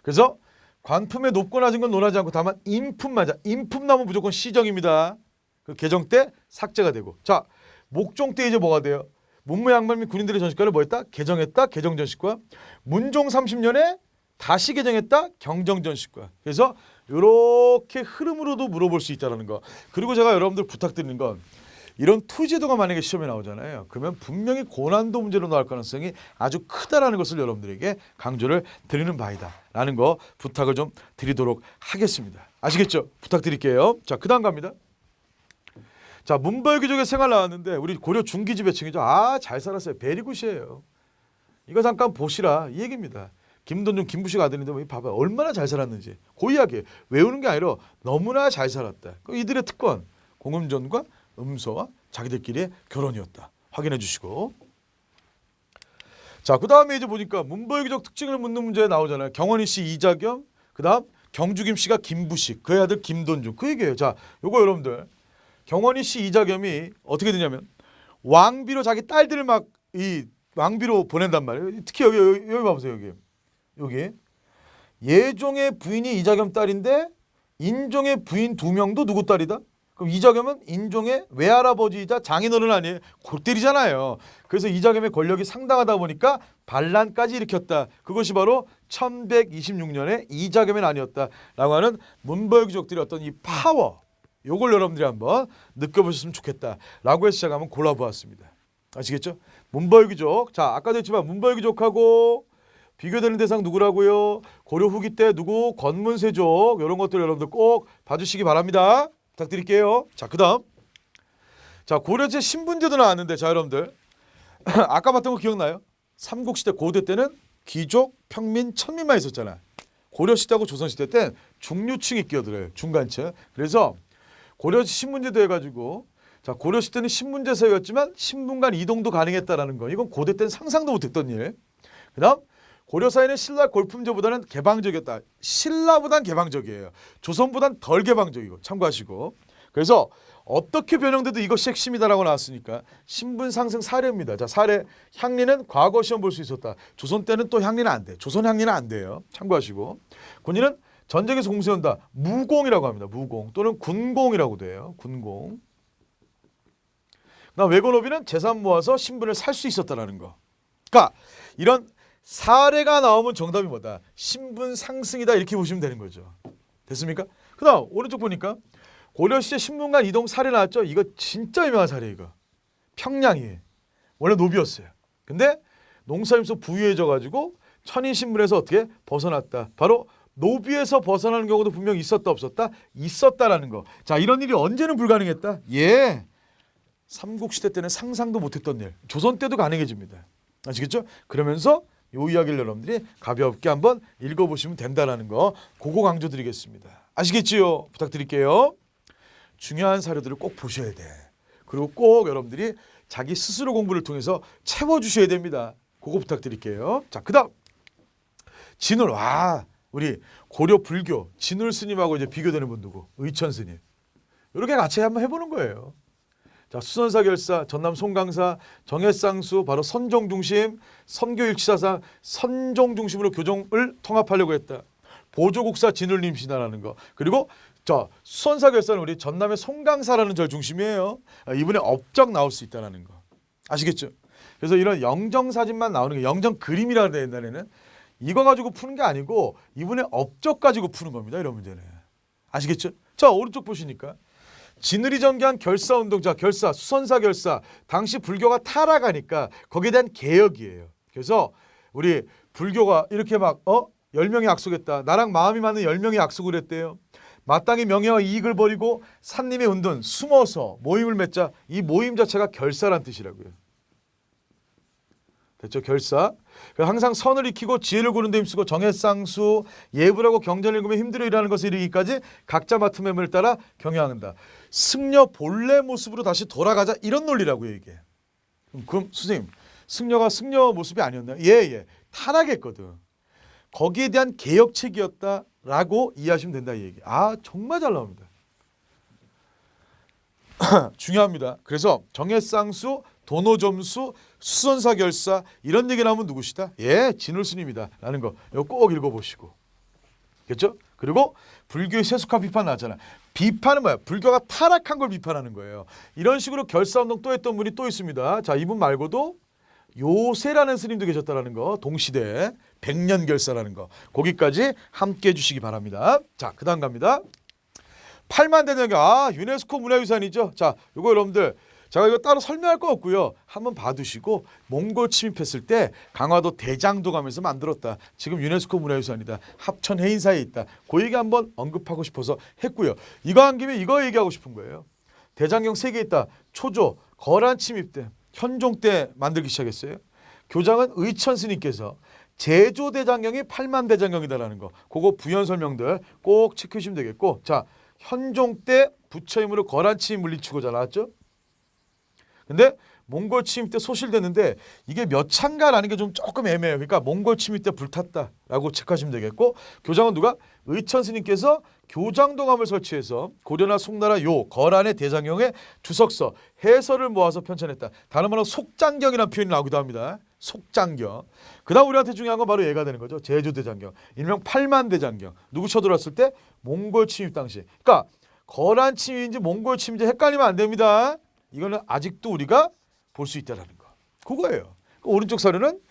그래서 관품의 높고 낮은 건 논하지 않고 다만 인품만. 인품 나오면 무조건 시정입니다. 그 개정 때 삭제가 되고. 자, 목종 때 이제 뭐가 돼요? 문무양말 및 군인들의 전시과를 뭐 했다? 개정했다. 개정전시과. 문종 30년에 다시 개정했다. 경정전시과. 그래서 이렇게 흐름으로도 물어볼 수 있다는 거. 그리고 제가 여러분들 부탁드리는 건 이런 투제도가 만약에 시험에 나오잖아요. 그러면 분명히 고난도 문제로 나올 가능성이 아주 크다라는 것을 여러분들에게 강조를 드리는 바이다라는 거 부탁을 좀 드리도록 하겠습니다. 아시겠죠? 부탁드릴게요. 자, 그다음 갑니다. 자, 문벌귀족의 생활 나왔는데 우리 고려 중기지배층이죠. 아, 잘 살았어요. 베리굿이에요. 이거 잠깐 보시라 이 얘기입니다. 김돈중 김부식 아들인데 뭐 봐봐 얼마나 잘 살았는지 고이하게 외우는 게 아니라 너무나 잘 살았다. 이들의 특권 공음전과 음서와 자기들끼리의 결혼이었다. 확인해 주시고. 자, 그 다음에 이제 보니까 문벌귀족 특징을 묻는 문제 나오잖아요. 경원희 씨 이자겸, 그 다음 경주김 씨가 김부식, 그의 아들 김돈중. 그 얘기예요. 자, 요거 여러분들 경원희 씨 이자겸이 어떻게 되냐면 왕비로 자기 딸들을 막 이 왕비로 보낸단 말이에요. 특히 여기 봐보세요. 여기 예종의 부인이 이자겸 딸인데 인종의 부인 2명도 누구 딸이다? 그럼 이자겸은 인종의 외할아버지이자 장인어른 아니에요? 골 때리잖아요. 그래서 이자겸의 권력이 상당하다 보니까 반란까지 일으켰다. 그것이 바로 1126년에 이자겸의 난이었다라고 하는 문벌귀족들의 어떤 이 파워, 요걸 여러분들이 한번 느껴보셨으면 좋겠다라고 해서 제가 한번 골라보았습니다. 아시겠죠? 문벌귀족. 자, 아까도 했지만 문벌귀족하고 비교되는 대상 누구라고요? 고려 후기 때 누구? 권문세족. 이런 것들 여러분들 꼭 봐주시기 바랍니다. 부탁드릴게요. 자, 그다음. 자, 고려제 신분제도 나왔는데 자, 여러분들 아까 봤던 거 기억나요? 삼국시대 고대 때는 귀족, 평민, 천민만 있었잖아. 고려시대하고 조선시대 때 중류층이 끼어들어요. 중간층. 그래서 고려 신분제도 해가지고 자, 고려시대는 신분제 사회였지만 신분 간 이동도 가능했다라는 거. 이건 고대 때는 상상도 못했던 일. 그다음 고려 사회는 신라 골품제보다는 개방적이었다. 신라보단 개방적이에요. 조선보단 덜 개방적이고 참고하시고. 그래서 어떻게 변형돼도 이것이 핵심이다라고 나왔으니까 신분 상승 사례입니다. 자, 사례 향리는 과거 시험 볼 수 있었다. 조선 때는 또 향리는 안 돼. 조선 향리는 안 돼요. 참고하시고. 군인은 전쟁에서 공세한다. 무공이라고 합니다. 무공 또는 군공이라고 돼요. 군공. 그다음 외건업인은 재산 모아서 신분을 살 수 있었다라는 거. 그러니까 이런 사례가 나오면 정답이 뭐다? 신분 상승이다 이렇게 보시면 되는 거죠. 됐습니까? 그다음 오른쪽 보니까 고려시대 신분간 이동 사례 나왔죠. 이거 진짜 유명한 사례 이거. 평양이 원래 노비였어요. 근데 농사임소 부유해져 가지고 천인 신분에서 어떻게 벗어났다. 바로 노비에서 벗어나는 경우도 분명히 있었다 없었다? 있었다라는 거. 자, 이런 일이 언제는 불가능했다? 예. 삼국시대 때는 상상도 못했던 일. 조선 때도 가능해집니다. 아시겠죠? 그러면서 요 이야기를 여러분들이 가볍게 한번 읽어보시면 된다는 거. 그거 강조드리겠습니다. 아시겠지요? 부탁드릴게요. 중요한 사료들을 꼭 보셔야 돼. 그리고 꼭 여러분들이 자기 스스로 공부를 통해서 채워주셔야 됩니다. 그거 부탁드릴게요. 자, 그다음 진울. 와, 우리 고려 불교 진울 스님하고 이제 비교되는 분 누구? 의천 스님. 이렇게 같이 한번 해보는 거예요. 자, 수선사 결사, 전남 송강사, 정해쌍수, 바로 선종 중심, 선교일치사상, 선종 중심으로 교종을 통합하려고 했다. 보조국사 진울님 신화라는 거. 그리고 수선사 결사는 우리 전남의 송강사라는 절 중심이에요. 이분의 업적 나올 수 있다는 거. 아시겠죠? 그래서 이런 영정 사진만 나오는 게 영정 그림이라 그래야 된다는 이거 가지고 푸는 게 아니고 이분의 업적 가지고 푸는 겁니다. 이런 문제는. 아시겠죠? 자, 오른쪽 보시니까 진울이 전개한 결사운동, 자, 결사, 수선사 결사, 당시 불교가 타락하니까 거기에 대한 개혁이에요. 그래서 우리 불교가 이렇게 막 10명이 약속했다. 나랑 마음이 맞는 10명이 약속을 했대요. 마땅히 명예와 이익을 버리고 산림에 은둔 숨어서 모임을 맺자. 이 모임 자체가 결사란 뜻이라고요. 됐죠? 결사. 항상 선을 익히고 지혜를 고른 데 힘쓰고 정해쌍수, 예불하고 경전을 읽으며 힘들어 일하는 것을 이르기까지 각자 맡은 매물을 따라 경영한다. 승려 본래 모습으로 다시 돌아가자, 이런 논리라고요, 이게. 그럼 선생님, 승려가 승려 모습이 아니었나요? 예. 타락했거든. 거기에 대한 개혁책이었다라고 이해하시면 된다, 이 얘기. 아, 정말 잘 나옵니다. 중요합니다. 그래서 정해쌍수, 도노점수, 수선사 결사 이런 얘기 나오면 누구시다? 예, 진울 스님이다 라는 거 이거 꼭 읽어보시고. 그렇죠? 그리고 불교의 세속화 비판 나왔잖아. 비판은 뭐야? 불교가 타락한 걸 비판하는 거예요. 이런 식으로 결사운동 또 했던 분이 또 있습니다. 자, 이분 말고도 요세라는 스님도 계셨다라는 거, 동시대 백년결사라는 거, 거기까지 함께 해주시기 바랍니다. 자, 그다음 갑니다. 팔만대장경, 유네스코 문화유산이죠. 자, 요거 여러분들 제가 이거 따로 설명할 거 없고요. 한번 봐두시고 몽골 침입했을 때 강화도 대장도 가면서 만들었다. 지금 유네스코 문화유산이다. 합천 해인사에 있다. 그 얘기 한번 언급하고 싶어서 했고요. 이거 한 김에 이거 얘기하고 싶은 거예요. 대장경 3개 있다. 초조, 거란 침입 때, 현종 때 만들기 시작했어요. 교장은 의천 스님께서 제조 대장경이 8만 대장경이다라는 거. 그거 부연 설명들 꼭 체크해 주시면 되겠고. 자, 현종 때 부처 힘으로 거란 침입 물리치고자 나왔죠. 근데 몽골 침입 때 소실됐는데 이게 몇 차인가라는 게 좀 조금 애매해요. 그러니까 몽골 침입 때 불탔다라고 체크하시면 되겠고, 교장은 누가? 의천 스님께서 교장동함을 설치해서 고려나 송나라 요 거란의 대장경의 주석서 해설을 모아서 편찬했다. 다른 말로 속장경이라는 표현이 나오기도 합니다. 속장경. 그다음 우리한테 중요한 건 바로 얘가 되는 거죠. 제주대장경. 일명 8만 대장경. 누구 쳐들어왔을 때? 몽골 침입 당시. 그러니까 거란 침입인지 몽골 침입인지 헷갈리면 안 됩니다. 이거는 아직도 우리가 볼 수 있다는 거. 그거예요. 오른쪽 사료는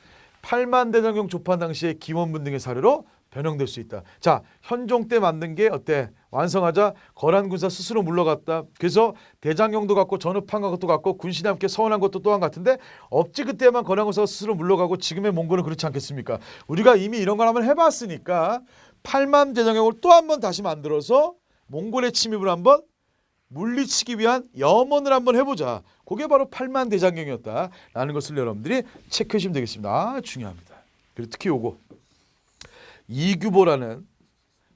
8만 대장경 조판 당시의 기원문 등의 사료로 변형될 수 있다. 자, 현종 때 만든 게 어때? 완성하자 거란 군사 스스로 물러갔다. 그래서 대장경도 갖고 전후판과 것도 갖고 군신이 함께 서원한 것도 또한 같은데 없지. 그때만 거란 군사가 스스로 물러가고 지금의 몽골은 그렇지 않겠습니까? 우리가 이미 이런 걸 한번 해봤으니까 8만 대장경을 또 한 번 다시 만들어서 몽골의 침입을 한번 물리치기 위한 염원을 한번 해보자. 그게 바로 8만 대장경이었다라는 것을 여러분들이 체크해 주시면 되겠습니다. 아, 중요합니다. 그리고 특히 요거 이규보라는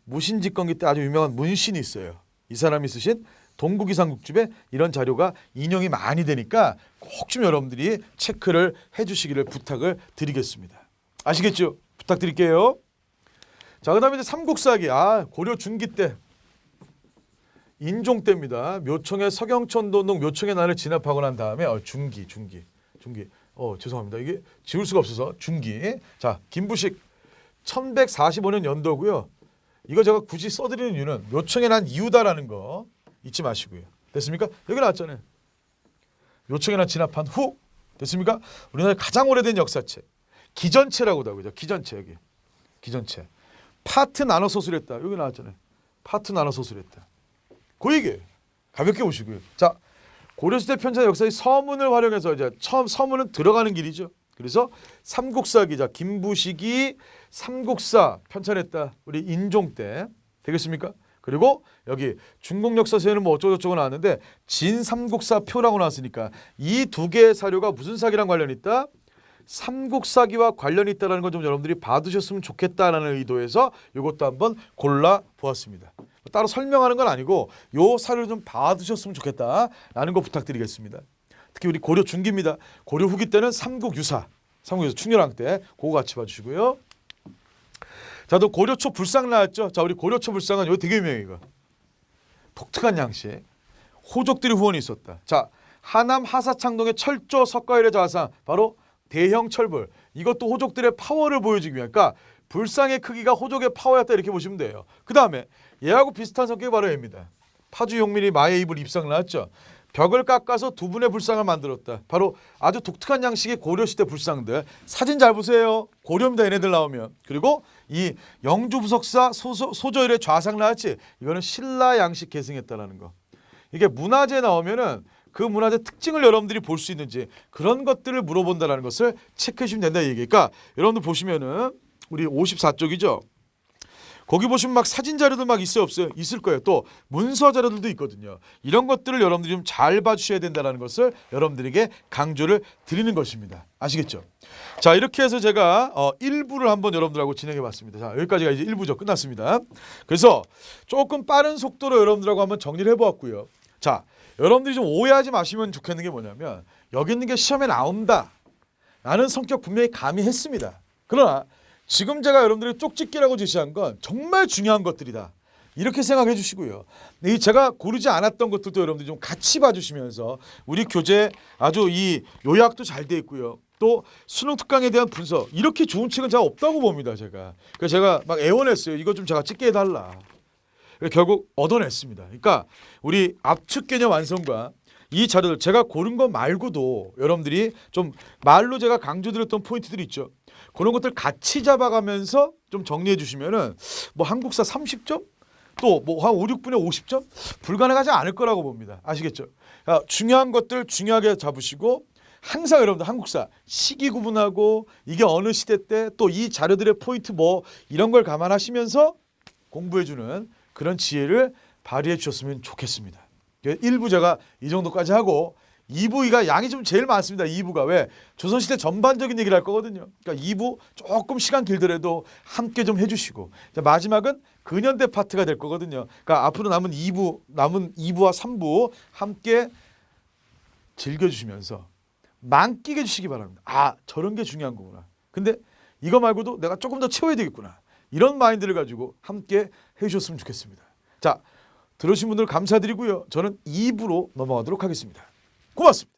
무신집권기 때 아주 유명한 문신이 있어요. 이 사람이 쓰신 동국이상국집에 이런 자료가 인용이 많이 되니까 꼭 좀 여러분들이 체크를 해주시기를 부탁을 드리겠습니다. 아시겠죠? 부탁드릴게요. 자, 그다음에 이제 삼국사기. 고려 중기 때 인종 때입니다. 묘청의 서경천도동 묘청의 난을 진압하고 난 다음에 중기 죄송합니다. 이게 지울 수가 없어서 중기. 자, 김부식 1145년 연도고요. 이거 제가 굳이 써드리는 이유는 묘청의 난 이유다라는 거 잊지 마시고요. 됐습니까? 여기 나왔잖아요. 묘청의 난 진압한 후. 됐습니까? 우리나라의 가장 오래된 역사책 기전체라고도 하고요. 기전체 여기. 기전체. 파트 나눠 소술했다. 여기 나왔잖아요. 파트 나눠 소술했다. 그 얘기예요. 가볍게 보시고요. 자, 고려시대 편찬 역사의 서문을 활용해서 이제 처음 서문은 들어가는 길이죠. 그래서 삼국사 기자 김부식이 삼국사 편찬했다. 우리 인종 때 되겠습니까? 그리고 여기 중국 역사서에는 뭐 어쩌고저쩌고 나왔는데 진삼국사 표라고 나왔으니까 이 두 개의 사료가 무슨 사기랑 관련이 있다? 삼국사기와 관련이 있다는 걸 좀 여러분들이 봐두셨으면 좋겠다라는 의도에서 이것도 한번 골라 보았습니다. 따로 설명하는 건 아니고 요 사료를 좀 봐두셨으면 좋겠다라는 거 부탁드리겠습니다. 특히 우리 고려 중기입니다. 고려 후기 때는 삼국유사 충렬왕 때 그거 같이 봐주시고요. 자, 또 고려 초 불상 나왔죠. 자, 우리 고려 초 불상은 이거 되게 유명해요. 이거 독특한 양식. 호족들이 후원이 있었다. 자, 하남 하사창동의 철조 석가일의 좌상 바로 대형 철불. 이것도 호족들의 파워를 보여주기 위한. 그러니까 불상의 크기가 호족의 파워였다 이렇게 보시면 돼요. 그 다음에 얘하고 비슷한 성격이 바로 얘입니다. 파주 용민이 마의 입을 입상 나왔죠. 벽을 깎아서 두 분의 불상을 만들었다. 바로 아주 독특한 양식의 고려시대 불상들. 사진 잘 보세요. 고려입니다. 얘네들 나오면. 그리고 이 영주부석사 소저일의 좌상 나왔지. 이거는 신라 양식 계승했다라는 거. 이게 문화재 나오면은 그 문화재 특징을 여러분들이 볼 수 있는지 그런 것들을 물어본다라는 것을 체크해 주시면 된다 이 얘기니까 여러분들 보시면은 우리 54쪽이죠. 거기 보시면 막 사진 자료도 막 있어요 없어요? 있을 거예요. 또 문서 자료들도 있거든요. 이런 것들을 여러분들이 좀 잘 봐주셔야 된다는 것을 여러분들에게 강조를 드리는 것입니다. 아시겠죠? 자, 이렇게 해서 제가 1부를 한번 여러분들하고 진행해 봤습니다. 자, 여기까지가 이제 1부죠. 끝났습니다. 그래서 조금 빠른 속도로 여러분들하고 한번 정리를 해보았고요. 자, 여러분들이 좀 오해하지 마시면 좋겠는 게 뭐냐면 여기 있는 게 시험에 나온다 라는 성격 분명히 가미했습니다. 그러나 지금 제가 여러분들이 쪽집기라고 제시한 건 정말 중요한 것들이다. 이렇게 생각해 주시고요. 이 제가 고르지 않았던 것들도 여러분들이 좀 같이 봐주시면서 우리 교재 아주 이 요약도 잘 돼 있고요. 또 수능 특강에 대한 분석 이렇게 좋은 책은 제가 없다고 봅니다. 제가. 그래서 제가 막 애원했어요. 이거 좀 제가 찍게 해달라. 결국 얻어냈습니다. 그러니까 우리 압축 개념 완성과 이 자료들 제가 고른 것 말고도 여러분들이 좀 말로 제가 강조드렸던 포인트들이 있죠. 그런 것들 같이 잡아가면서 좀 정리해 주시면은 뭐 한국사 30점 또 뭐 한 5, 6분에 50점 불가능하지 않을 거라고 봅니다. 아시겠죠? 그러니까 중요한 것들 중요하게 잡으시고 항상 여러분들 한국사 시기 구분하고 이게 어느 시대 때 또 이 자료들의 포인트 뭐 이런 걸 감안하시면서 공부해 주는 그런 지혜를 발휘해 주셨으면 좋겠습니다. 1부 제가 이 정도까지 하고 2부가 양이 좀 제일 많습니다. 2부가 왜? 조선시대 전반적인 얘기를 할 거거든요. 그러니까 2부 조금 시간 길더라도 함께 좀 해주시고 마지막은 근현대 파트가 될 거거든요. 그러니까 앞으로 남은 2부와 3부 함께 즐겨주시면서 만끽해 주시기 바랍니다. 아, 저런 게 중요한 거구나. 근데 이거 말고도 내가 조금 더 채워야 되겠구나. 이런 마인드를 가지고 함께 해주셨으면 좋겠습니다. 자, 들으신 분들 감사드리고요. 저는 2부로 넘어가도록 하겠습니다. 고맙습니다.